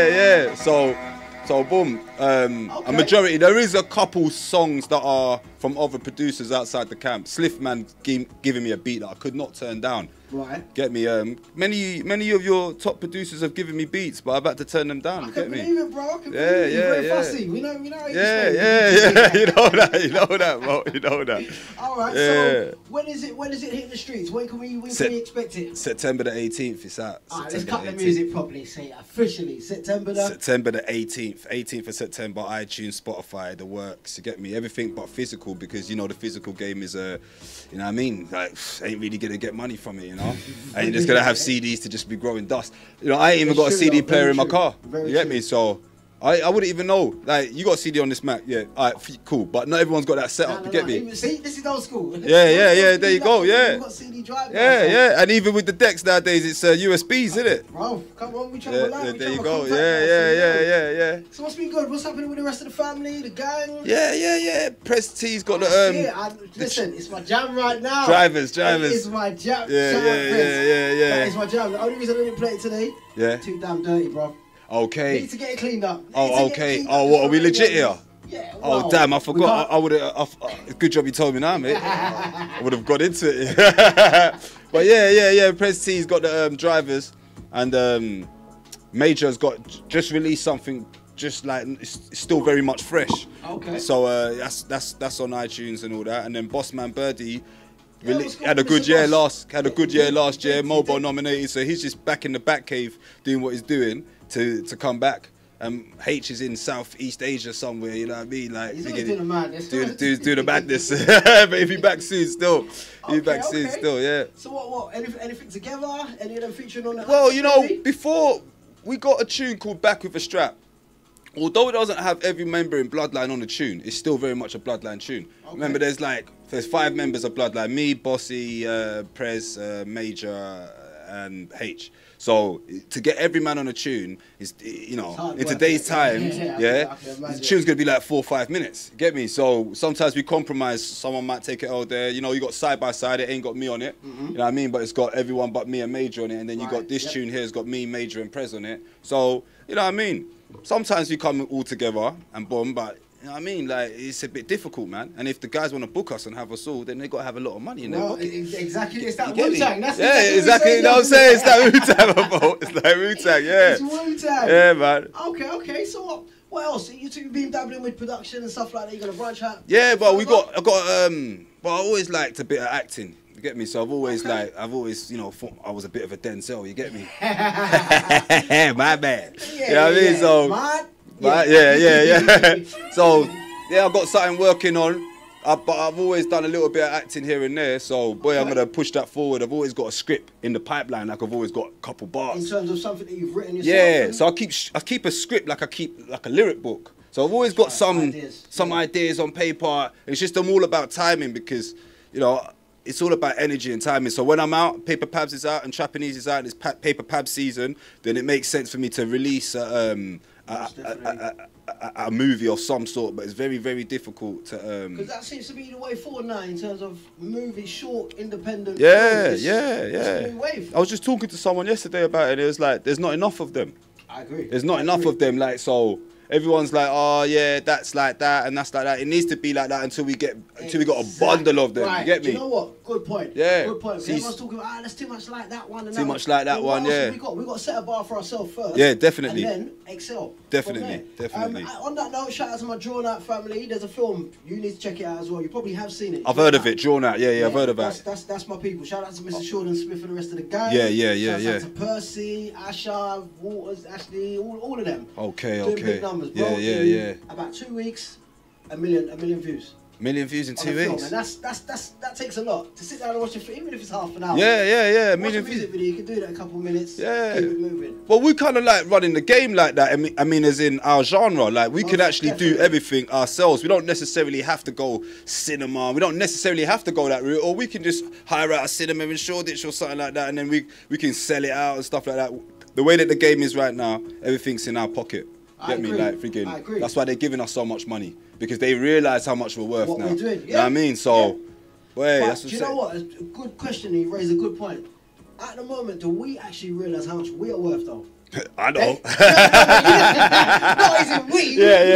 yeah. So boom. A majority. There is a couple songs that are from other producers outside the camp. Sliffman giving me a beat that I could not turn down. Right. Get me? Many of your top producers have given me beats, but I've had to turn them down. I Get can me? believe it, bro. I can believe it. You're very fussy. We know how you Yeah. You know that, bro. You know that. All right. Yeah. So when is it hitting the streets? When can we expect it? September the 18th. It's out. All right, let's cut the music properly. Say it officially. September the 18th. 18th of September. iTunes, Spotify, the works. You get me? Everything but physical, because you know the physical game is you know what I mean? Like, ain't really gonna get money from it, you know. And you're just gonna have CDs to just be growing dust. You know, I ain't even got a CD player in my car. You get me? So I wouldn't even know. Like, you got a CD on this Mac, yeah. Alright, cool. But not everyone's got that setup. You get me? See, this is old school. Yeah. There you go. Yeah. You've got CD drive. Yeah. And even with the decks nowadays, it's USBs, isn't it? Bro, come on, we trying Yeah, to live. there you go. Yeah. So what's been good? What's happening with the rest of the family, the gang? Yeah. Press T's got the listen, it's my jam right now. Drivers. It is my jam. Yeah. That is my jam. The only reason I didn't play it today, Yeah. too damn dirty, bro. Okay. Need to get it cleaned up. Oh, okay. Oh, what, are we legit here? Yeah. Oh, damn, I forgot. I would have. Good job you told me now, mate. I would have got into it. But yeah. Press T's got the drivers, and Major's got just released something. Just like it's still very much fresh. Okay. So that's on iTunes and all that, and then Bossman Birdie. Had a good year last year. Mobile nominated, so he's just back in the Batcave doing what he's doing to come back. H is in Southeast Asia somewhere, you know what I mean? Like, he's always doing the madness. Do the madness. But if he back soon still. He's back soon still, yeah. So what? Anything together? Any of them featuring on the? Well, you know, before we got a tune called Back with a Strap. Although it doesn't have every member in Bloodline on the tune, it's still very much a Bloodline tune. Okay. Remember, there's 5 members of Bloodline: me, Bossy, Prez, Major, and H. So to get every man on a tune is, you know, in today's times, the tune's gonna be like 4 or 5 minutes. You get me? So sometimes we compromise. Someone might take it out there. You know, you got side by side. It ain't got me on it. You know what I mean? But it's got everyone but me and Major on it. And then you got this tune here. It's got me, Major, and Prez on it. So you know what I mean? Sometimes we come all together and boom, but you know what I mean? Like, it's a bit difficult, man. And if the guys want to book us and have us all, then they got to have a lot of money in their pocket. Exactly. It's that Wu-Tang. Exactly. You know what I'm saying? It's that Wu-Tang, bro. It's like Wu-Tang, yeah. It's Wu-Tang. Yeah, man. Okay. So what else? You two been dabbling with production and stuff like that? You're going to branch out? Yeah, but I always liked a bit of acting. You get me? So I've always, you know, thought I was a bit of a Denzel. You get me? My bad. Yeah, you know what I mean? So, yeah. So, yeah, I've got something working on. But I've always done a little bit of acting here and there. So, boy, I'm going to push that forward. I've always got a script in the pipeline. Like, I've always got a couple bars. In terms of something that you've written yourself? Yeah. So I keep a script like I keep like a lyric book. So I've always got some ideas on paper. It's just I'm all about timing because, you know, it's all about energy and timing. So when I'm out, Paper Pabs is out and Trapanese is out, and it's Paper Pabs season, then it makes sense for me to release a movie of some sort. But it's very, very difficult to... Because that seems to be the way forward now in terms of movies, short, independent films. It's a new wave. I was just talking to someone yesterday about it, and it was like, there's not enough of them. I agree. There's not enough of them, like, so... Everyone's like, oh yeah, that's like that and that's like that. It needs to be like that until we got a bundle of them. Right. You get me? Do you know what? Good point. Yeah. Good point. Everyone's talking about, that's too much like that one. And too much like that one. Yeah. We got to set a bar for ourselves first. Yeah, definitely. And then excel. Definitely. On that note, shout out to my Drawn Out family. There's a film you need to check it out as well. You probably have seen it. I've heard of it. Drawn Out. Yeah, I've heard about it. That's my people. Shout out to Mr. Jordan Smith and the rest of the gang. Yeah. Shout out to Percy, Asha, Waters, Ashley, all of them. Okay. Doing big numbers, bro. Yeah. About 2 weeks, a million views. million views in on 2 a film, weeks. and that takes a lot to sit down and watch a film, even if it's half an hour. Yeah. Watch Million a music video, you can do that in a couple of minutes. Yeah. Keep it moving. Well, we kind of like running the game like that. I mean, as in our genre, like we can actually do everything ourselves. We don't necessarily have to go cinema. We don't necessarily have to go that route, or we can just hire out a cinema in Shoreditch or something like that, and then we can sell it out and stuff like that. The way that the game is right now, everything's in our pocket. Get me? Like freaking. That's why they're giving us so much money, because they realise how much we're worth What now. we're doing, You know what I mean? So, wait, But that's do what you know what? A good question. You raised a good point. At the moment, do we actually realise how much we are worth, though? I know. Not as in we. Yeah. You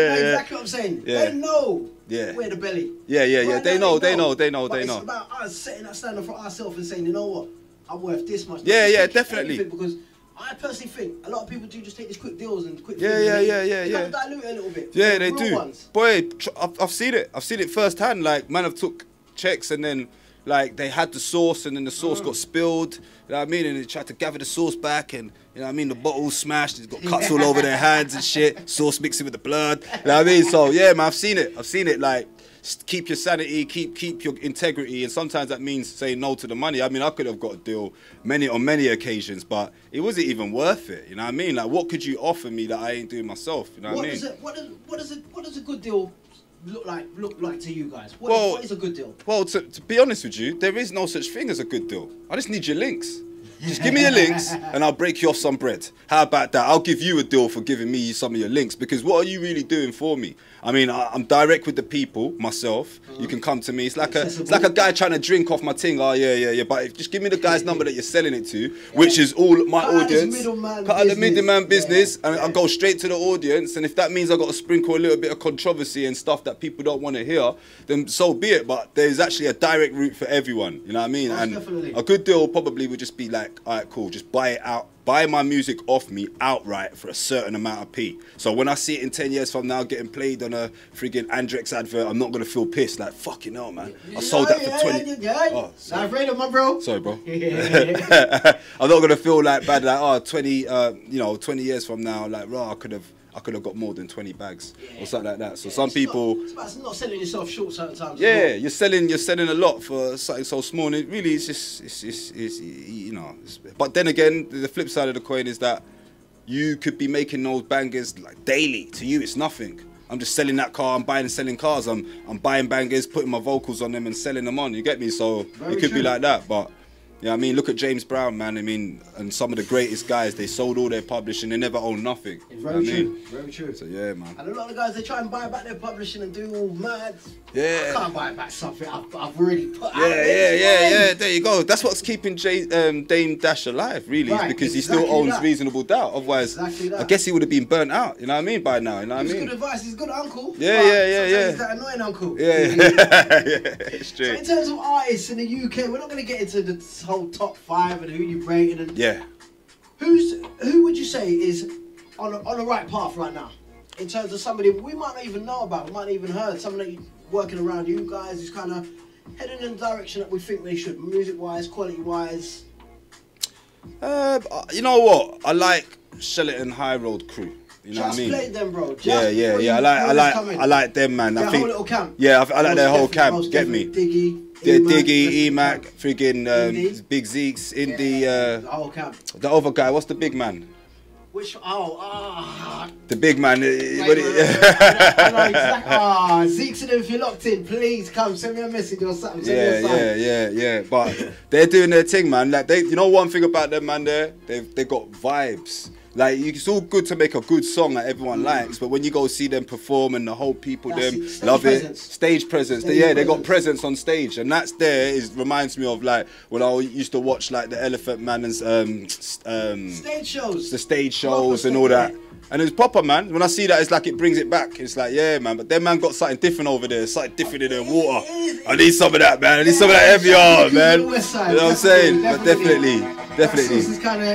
know exactly what I'm saying. Yeah. They know. Yeah. We're the belly. Yeah. Right They now, know. But it's about us setting that standard for ourselves and saying, you know what, I'm worth this much. Yeah, Not just definitely. anything, because I personally think a lot of people do just take these quick deals and quick Yeah, things and yeah. they kind of dilute it a little bit. Yeah, The they real do. ones. Boy, I've seen it. I've seen it firsthand. Like, man, I've took checks and then, like, they had the sauce and then the sauce got spilled. You know what I mean? And they tried to gather the sauce back and, you know what I mean? The bottle's smashed. It's got cuts all over their hands and shit. Sauce mixing with the blood. You know what I mean? So, yeah, man, I've seen it. Like, keep your sanity, keep your integrity, and sometimes that means saying no to the money. I mean, I could have got a deal on many occasions, but it wasn't even worth it. You know what I mean? Like, what could you offer me that I ain't doing myself? You know what I mean? What does a good deal look like to you guys? What is a good deal? Well, to be honest with you, there is no such thing as a good deal. I just need your links. Just give me your links and I'll break you off some bread. How about that? I'll give you a deal for giving me some of your links, because what are you really doing for me? I mean, I'm direct with the people myself. You can come to me. It's like a guy trying to drink off my ting. Oh yeah. But just give me the guy's number that you're selling it to, which is all my audience. Cut out the middleman business, and I'll go straight to the audience. And if that means I got to sprinkle a little bit of controversy and stuff that people don't want to hear, then so be it. But there's actually a direct route for everyone. You know what I mean? And definitely. a good deal probably would just be like, all right, cool, just buy it out. Buy my music off me outright for a certain amount of P. So when I see it in 10 years from now getting played on a friggin' Andrex advert, I'm not going to feel pissed. Like, fucking hell, man. I sold that for 20. Oh, I've read it, my bro. Sorry, bro. I'm not going to feel like bad, like, 20 years from now, like, I could have got more than 20 bags or something like that. So some people... It's about not selling yourself short certain times. Yeah, you're selling a lot for something so small. And it really is just, you know. But then again, the flip side of the coin is that you could be making those bangers like daily. To you, it's nothing. I'm just selling that car. I'm buying and selling cars. I'm buying bangers, putting my vocals on them and selling them on. You get me? So it could be like that, but... Yeah, I mean, look at James Brown, man. I mean, and some of the greatest guys, they sold all their publishing, they never owned nothing. Very true, very true. So yeah, man. And a lot of guys, they try and buy back their publishing and do all mad. Yeah. I can't buy back something I've already put out. Yeah. There you go. That's what's keeping Dame Dash alive, really, is because he still owns Reasonable Doubt. Otherwise, I guess he would have been burnt out. You know what I mean? By now, you know what I mean? Good advice. He's a good uncle. Yeah. He's that annoying uncle. Yeah. It's true. So in terms of artists in the UK, we're not going to get into the whole top 5 and who you're rating. And yeah. Who would you say is on the right path right now? In terms of somebody we might not even know about, we might not even heard, somebody that working around you guys who's kind of heading in the direction that we think they should, music-wise, quality-wise. You know what? I like Shellington High Road crew. You know what I mean? Just played them, bro. Yeah. I like them, man. Their I think. Whole little camp. Yeah, I like their whole camp. Get me? Diggy. Diggy, Emac, friggin' Big Zeeks, Indie. The whole camp. The other guy, what's the big man? Which? The big man. I know exactly. Zeeks and them, if you're locked in, please come send me a message or something. Yeah. But they're doing their thing, man. Like you know, one thing about them, man. They got vibes. Like, it's all good to make a good song that everyone likes, but when you go see them perform and the whole people love it. Stage presence. They got presence on stage, and that's reminds me of like when I used to watch like the Elephant Man and stage shows. The stage shows and all that. And it's proper, man. When I see that, it's like it brings it back. It's like, yeah, man. But them man got something different over there. Something different in their water. I need some of that, man. I need some of that heavy art, man. You know what I'm saying? But definitely. It's kind of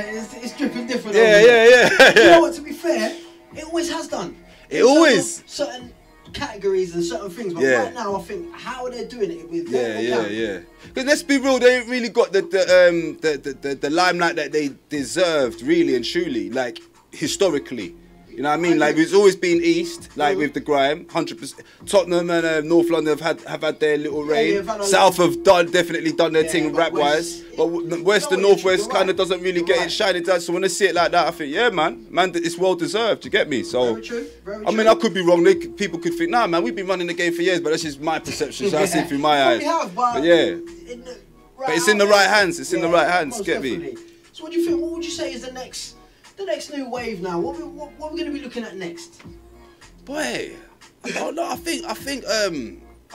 it's dripping different. Yeah. You know what? To be fair, it always has done. It always. Certain categories and certain things, but right now I think how they're doing it with yeah. Because let's be real, they ain't really got the limelight that they deserved, really and truly, like historically. You know what I mean? Like it's always been East, like with the grime, 100%. Tottenham and North London have had their little reign. South have definitely done their thing rap wise, but West and Northwest kind of doesn't really get it shining down. So when I see it like that, I think, yeah, man, it's well deserved. You get me? So I mean, I could be wrong. People could think, nah, man, we've been running the game for years, but that's just my perception. So I see it through my eyes. But yeah, but it's in the right hands. It's in the right hands. Get me? So what do you think? What would you say is the next new wave now? What are we going to be looking at next? Boy, I don't know. I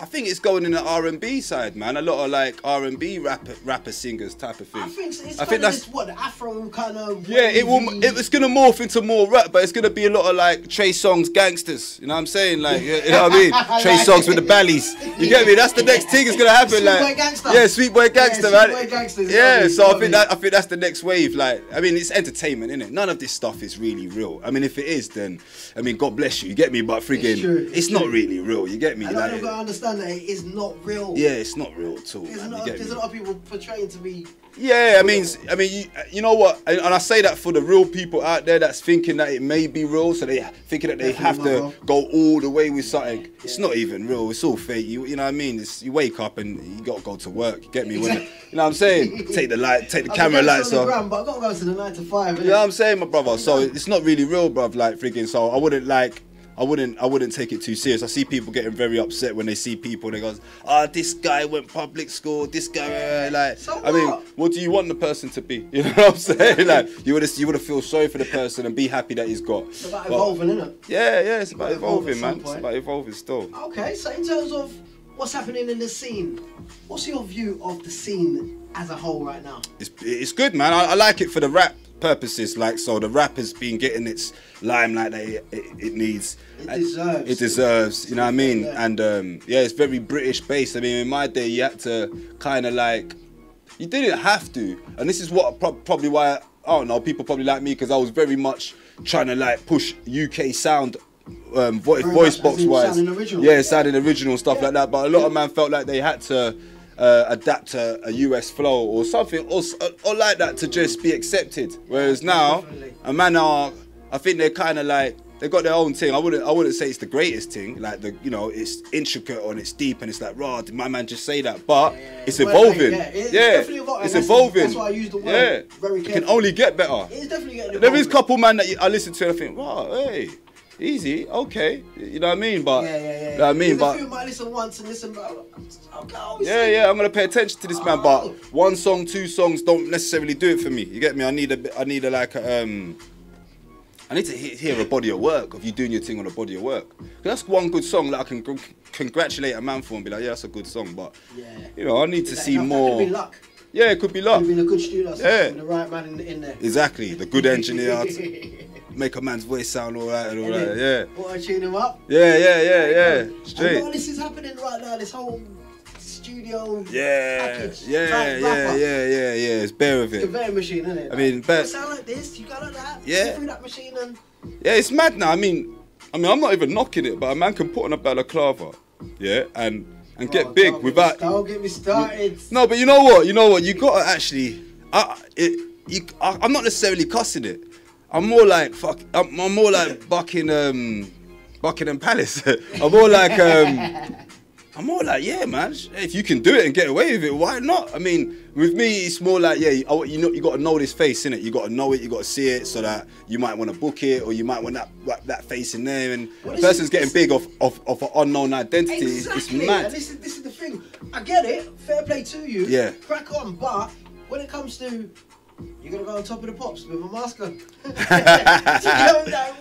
think it's going in the R&B side, man. A lot of like R&B rapper singers type of thing. I think that's what the Afro kind of. Yeah, it's gonna morph into more rap, but it's gonna be a lot of like Trey Songz gangsters. You know what I'm saying? Like, you know what I mean? Trey Songz with the ballies. You get me? That's the next thing is gonna happen. Sweet boy gangster, man. Yeah, so I think that's the next wave. Like, I mean, it's entertainment, isn't it? None of this stuff is really real. I mean, if it is, then I mean, God bless you. You get me? But friggin', it's not really real. You get me? I don't understand that it is not real. Yeah, it's not real at all. There's a lot of people portraying to be. Yeah, I mean, you know what? And I say that for the real people out there that's thinking that it may be real, so they thinking that they have to go all the way with something. It's not even real. It's all fake. You know what I mean? You wake up and you got to go to work. You get me? When, you know what I'm saying? Take the camera lights off. But I got to go to the 9 to 5. You know what I'm saying, my brother? So it's not really real, bruv. Like friggin'. So I wouldn't take it too serious. I see people getting very upset when they see people and they go, this guy went public school, this guy, like, so I mean, what do you want the person to be? You know what I'm saying? Like, you would have feel sorry for the person and be happy that he's got. It's about evolving, isn't it? Yeah, it's about evolving, man. It's about evolving still. Okay, so in terms of what's happening in the scene, what's your view of the scene as a whole right now? It's good, man. I like it for the rap purposes, like, so the rap has been getting its limelight that it needs. It deserves, you know what I mean? Yeah. And yeah, it's very British based. I mean, in my day, you had to kind of like, you didn't have to, and this is what probably why, I don't know, people probably like me, because I was very much trying to like push UK sound, voice box wise. Yeah, sounding original stuff like that. But a lot of man felt like they had to adapt to a US flow or something, or like that, to just be accepted. Whereas now, a man are, I think they're kind of like, they got their own thing. I wouldn't say it's the greatest thing. Like, it's intricate and it's deep and it's like, raw, did my man just say that? But it's evolving. It's definitely evolving. It's evolving. That's why I use the word very carefully. It can only get better. It's definitely getting evolving. There is a couple man that I listen to and I think, wow, hey, easy, okay. You know what I mean? But you know what I mean? But a few might listen once and listen, but yeah, I'm gonna pay attention to this man. But one song, two songs don't necessarily do it for me. You get me? I need I need to hear a body of work of you doing your thing on a body of work. That's one good song that I can congratulate a man for and be like, yeah, that's a good song. But you know, I need to see more. That could be luck. Yeah, it could be luck. Could be in a good studio with the right man in there. Exactly, the good engineer. Make a man's voice sound all right and all that. Yeah. What, I tune him up? Yeah. Straight. And this is happening right now. This whole studio package. Yeah. It's bare of it. It's a conveyor machine, isn't it? I mean, you sound like this, you go like that. Yeah. Through that machine and. Yeah, it's mad now. I mean, I'm not even knocking it, but a man can put on a balaclava, and get big without. Don't get me started. No, but you know what? You gotta actually. I'm not necessarily cussing it. I'm more like I'm more like Buckingham Palace. I'm more like, yeah, man. If you can do it and get away with it, why not? I mean, with me, it's more like, yeah, you got to know this face, innit? You got to know it, you got to see it, so that you might want to book it, or you might want that face in there. And the person's getting big off an unknown identity. Exactly. It's mad. And this is the thing. I get it. Fair play to you. Yeah. Crack on, but when it comes to, you're gonna go on top of the pops with a mask on.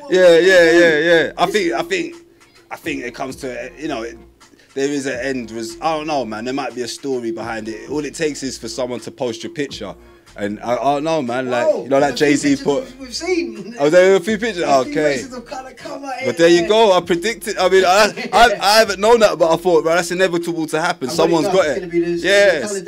Yeah. I think it comes to, there is an end. I don't know, man. There might be a story behind it. All it takes is for someone to post your picture. And I don't know, man. Like, that Jay-Z put. We've seen. Oh, there were a few pictures. Okay. But there you go. I predicted. I mean, I haven't known that, but I thought, bro, that's inevitable to happen. Someone's got it. Yes. And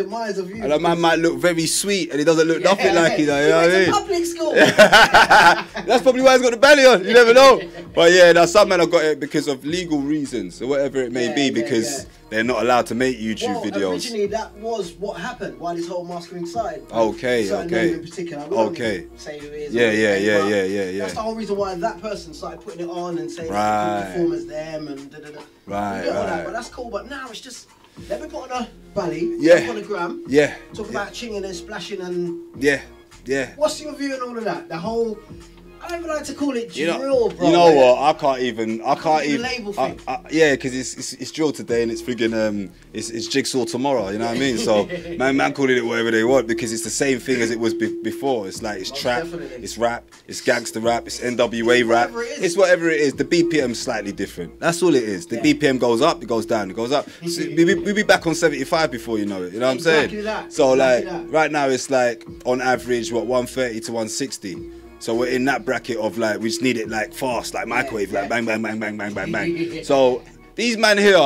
a man might look very sweet, and he doesn't look nothing like it. You know what I mean? Public school. That's probably why he's got the belly on. You never know. But yeah, now some men have got it because of legal reasons or whatever it may be. Because they're not allowed to make YouTube videos. Originally, that was what happened. Why this whole masquerading started. Okay, Certain okay. name in particular. We don't Okay. even say who it is. Yeah, or yeah, anything, yeah, but yeah. That's the whole reason why that person started putting it on and saying Right. you perform as them and da-da-da. Right, We get all that, right. but that's cool. But now it's just, let me put on a belly, Yeah. on the gram, Yeah. talk about chinging and splashing and... Yeah, yeah. What's your view on all of that? The whole... I don't even like to call it drill, bro. You know what? I can't even. label thing. Yeah, because it's drill today and it's friggin' it's jigsaw tomorrow. You know what I mean? So man calling it whatever they want because it's the same thing as it was before. It's like it's trap, it's rap, it's gangster rap, it's NWA rap. It's whatever it is. The BPM's slightly different. That's all it is. The BPM goes up, it goes down, it goes up. So we'll be back on 75 before you know it. You know what I'm saying? That. So Exactly like that. right now it's like on average what 130 to 160. So we're in that bracket of like, we just need it like fast, like microwave, like bang, bang, bang, bang, bang, bang, bang. So these men here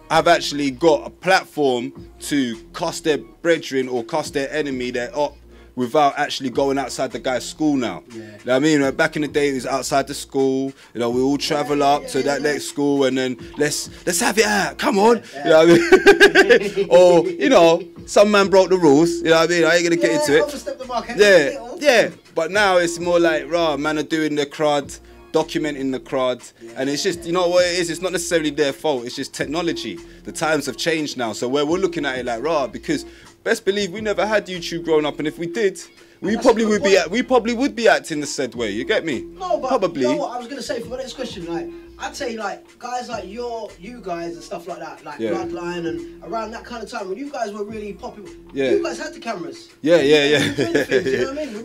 have actually got a platform to cuss their brethren or cuss their enemy, their op, without actually going outside the guy's school now. You know what I mean? Like, back in the day, it was outside the school. You know, we all travel up to that next school and then let's have it out. Come on. You know what I mean? Or, you know, some man broke the rules. You know what I mean? I ain't gonna get into it. Overstep the mark, Yeah. But now it's more like, rah, man are doing the crud, documenting the crud, and it's just, you know what it is, it's not necessarily their fault, it's just technology. The times have changed now, so where we're looking at it like, rah, because best believe we never had YouTube growing up, and if we did, we probably would be acting the said way, you get me? No, but probably. you know what I was gonna say for my next question, like I'd say like guys like you guys and stuff like that, like Bloodline and around that kind of time when you guys were really popular, you guys had the cameras. Yeah. You know what I mean?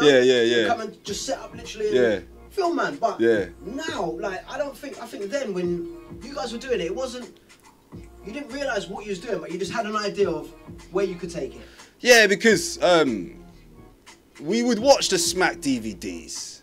Yeah. Come and just set up literally and film, man. But now, like I think then when you guys were doing it, it wasn't, you didn't realise what you was doing, but you just had an idea of where you could take it. Yeah, because we would watch the Smack DVDs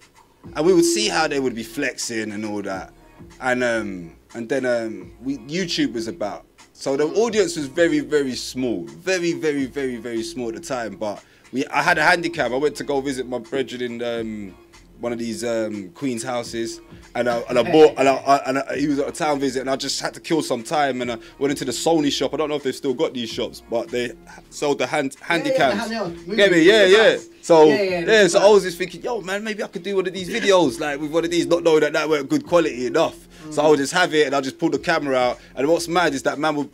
and we would see how they would be flexing and all that. And then YouTube was about. So the audience was very, very small. Very, very, very, very small at the time. But I had a handicap. I went to go visit my brethren in one of these Queen's houses. And he was at a town visit, and I just had to kill some time, and I went into the Sony shop. I don't know if they've still got these shops, but they sold the handycams. Get me? Yeah. So so I was just thinking, yo, man, maybe I could do one of these videos, like with one of these, not knowing that weren't good quality enough. So I would just have it, and I just pull the camera out. And what's mad is that man would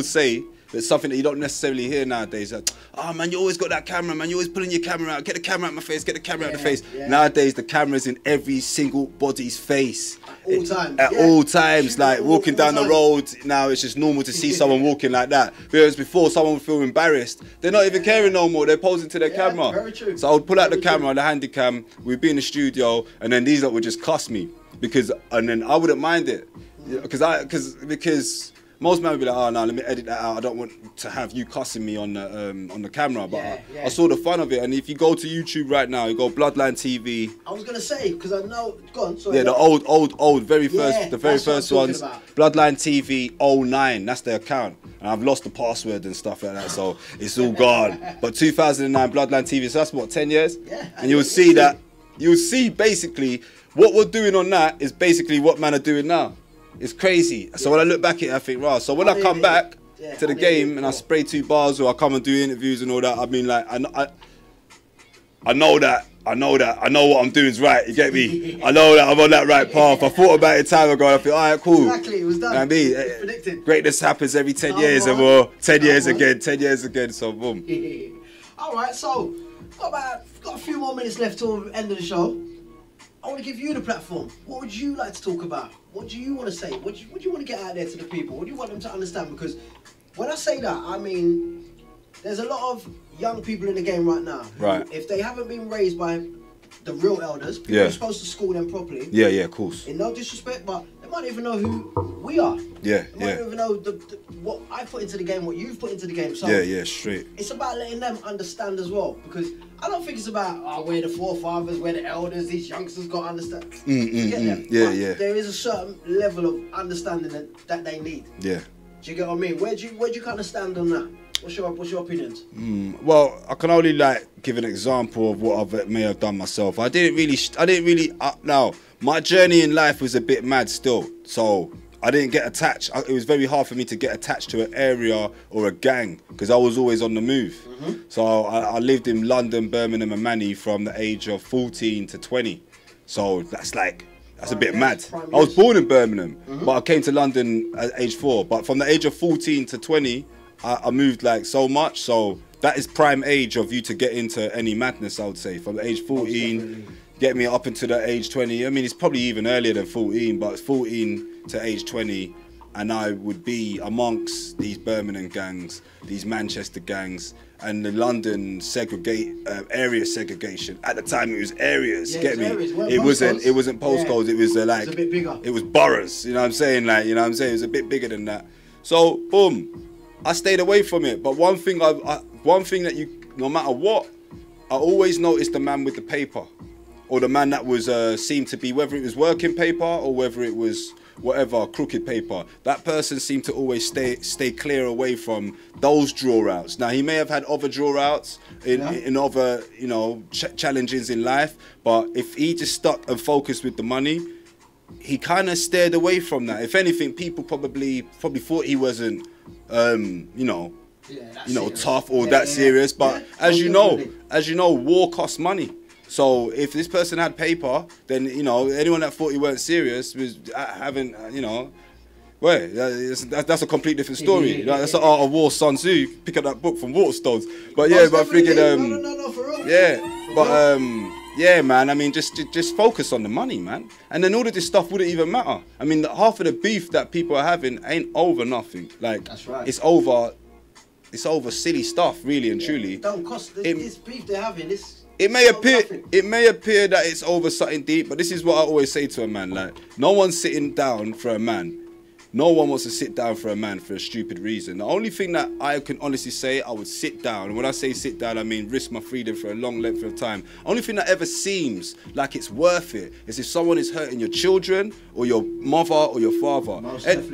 say. It's something that you don't necessarily hear nowadays. Like, oh man, you always got that camera, man. You're always pulling your camera out. Get the camera out my face. Get the camera out the face. Nowadays, the camera's in every single body's face. At all times, like walking down the road. Now it's just normal to see someone walking like that. Whereas before, someone would feel embarrassed. They're not even caring no more. They're posing to their camera. Very true. So I would pull out the camera, the handy cam. We'd be in the studio, and then these lot would just cuss me and then I wouldn't mind it because. Most men would be like, oh no, let me edit that out. I don't want to have you cussing me on the camera. But I saw the fun of it. And if you go to YouTube right now, you go Bloodline TV. I was gonna say because I know. Go on. Sorry. Yeah, the old, very first ones. Bloodline TV 09. That's their account. And I've lost the password and stuff like that, so it's all gone. But 2009 Bloodline TV. So that's what 10 years. Yeah. And you'll see that. You'll see basically what we're doing on that is basically what man are doing now. It's crazy. So when I look back at it, I think, right. So when I come back to the game and I spray 2 bars or I come and do interviews and all that, I mean, like, I know what I'm doing is right. You get me? I know that I'm on that right path. I thought about it time ago. And I feel, all right, cool. Exactly, it was done. You know what I mean? It's predicted. Greatness happens every 10 years and more. 10 years again. 10 years again. So boom. All right. So got a few more minutes left till the end of the show. I want to give you the platform. What would you like to talk about? What do you want to say? What do you want to get out there to the people? What do you want them to understand? Because when I say that, I mean, there's a lot of young people in the game right now. Right. If they haven't been raised by the real elders, people are supposed to school them properly. Yeah, of course. In no disrespect, but they might even know who we are. Yeah, They might even know what I put into the game, what you've put into the game. So straight. It's about letting them understand as well, because I don't think it's about we're the forefathers, we're the elders, these youngsters got to understand. Forget them. Yeah. There is a certain level of understanding that they need. Yeah. Do you get what I mean? Where do you kind of stand on that? What's your opinions? Well, I can only like give an example of what I may have done myself. I didn't really. Now my journey in life was a bit mad still. So I didn't get attached. It was very hard for me to get attached to an area or a gang because I was always on the move. So I lived in London, Birmingham and Manny from the age of 14 to 20. So that's a bit mad. I was born in Birmingham, but I came to London at age 4. But from the age of 14 to 20, I moved like so much. So that is prime age of you to get into any madness, I would say. From the age 14, get me up into the age 20. I mean, it's probably even earlier than 14, but it's 14 to age 20. And I would be amongst these Birmingham gangs, these Manchester gangs, and the London area segregation. At the time, it was areas. Yeah, get me? It wasn't postcodes. It was like it was a bit bigger. It was boroughs. You know what I'm saying? Like, you know what I'm saying? It was a bit bigger than that. So boom, I stayed away from it. But one thing that you, no matter what, I always noticed the man with the paper, or the man that was seemed to be, whether it was working paper or whether it was whatever, crooked paper, that person seemed to always stay clear away from those draw outs. Now, he may have had other draw outs in other, you know, challenges in life, but if he just stuck and focused with the money, he kind of steered away from that. If anything, people probably thought he wasn't, tough or that serious. But as you know, war costs money. So if this person had paper, then, you know, anyone that thought he weren't serious was having, you know, well, that's a complete different story. That's the Art of War, Sun Tzu. Pick up that book from Waterstones. But yeah, but freaking, yeah, man. I mean, just focus on the money, man. And then all of this stuff wouldn't even matter. I mean, half of the beef that people are having ain't over nothing. Like, that's right. It's over silly stuff, really and truly. It don't cost this beef they're having. It may appear that it's over something deep, but this is what I always say to a man, like, no one's sitting down for a man. No one wants to sit down for a man for a stupid reason. The only thing that I can honestly say, I would sit down, and when I say sit down, I mean risk my freedom for a long length of time. Only thing that ever seems like it's worth it is if someone is hurting your children, or your mother, or your father,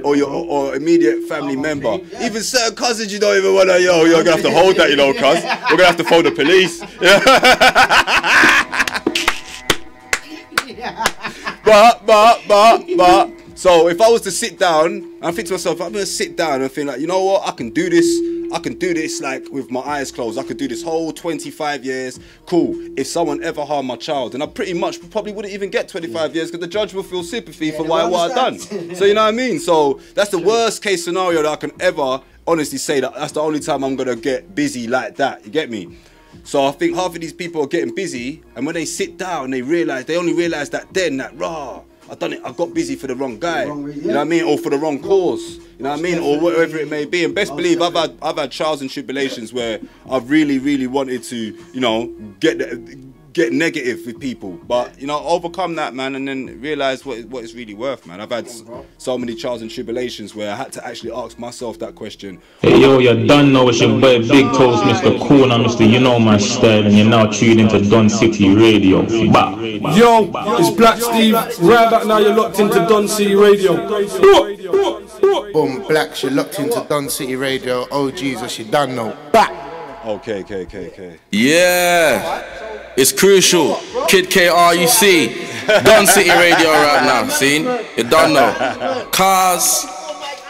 or immediate family member. Yeah. Even certain cousins you don't even want to, you're going to have to hold that, you know, cuz. We're going to have to phone the police. But, so if I was to sit down, I think to myself, I'm going to sit down and think like, you know what, I can do this like with my eyes closed. I could do this whole 25 years. Cool. If someone ever harmed my child, then I pretty much probably wouldn't even get 25 years because the judge will feel sympathy for what I've done. So you know what I mean? So that's the worst case scenario that I can ever honestly say that that's the only time I'm going to get busy like that. You get me? So I think half of these people are getting busy, and when they sit down, they only realize that then that I done it. I got busy for the wrong guy. You know what I mean, or for the wrong cause. You know what I mean, or whatever it may be. And best believe I've had trials and tribulations where I've really wanted to, you know, get negative with people, but you know, overcome that, man, and then realize what it's really worth, man. I've had so many trials and tribulations where I had to actually ask myself that question. Hey yo, you done know it's your boy Big Toes, Mr. Corner, Mr. You Know My Style, and you're now tuned into Don City Radio. Bah. Yo, it's Black Steve. Right back now, you're locked into Don City Radio. Boom, Blacks, you're locked into Don City Radio. Oh Jesus, you done know. Back. Okay. Yeah. It's crucial. Kid KRUC. Don City Radio right now, see? You don't know. Cars.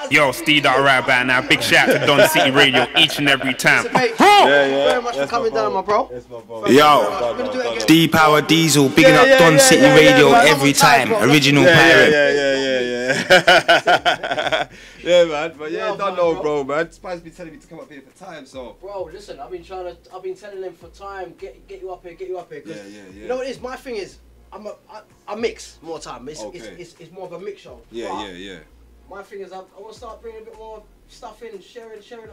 Yo, Steve right back now. Big shout out to Don City Radio each and every time. Very much for coming down, my bro. Yo, D-Power Diesel, bigging up Don City Radio every time. Original pirate. Yeah, man. But yeah, don't know, bro, man. Spice been telling me to come up here for time, so. Bro, listen, I've been telling them for time, get you up here. Yeah. You know what it is? My thing is, I mix more time. It's more of a mix show. Yeah. My thing is, I want to start bringing a bit more stuff in, sharing it out.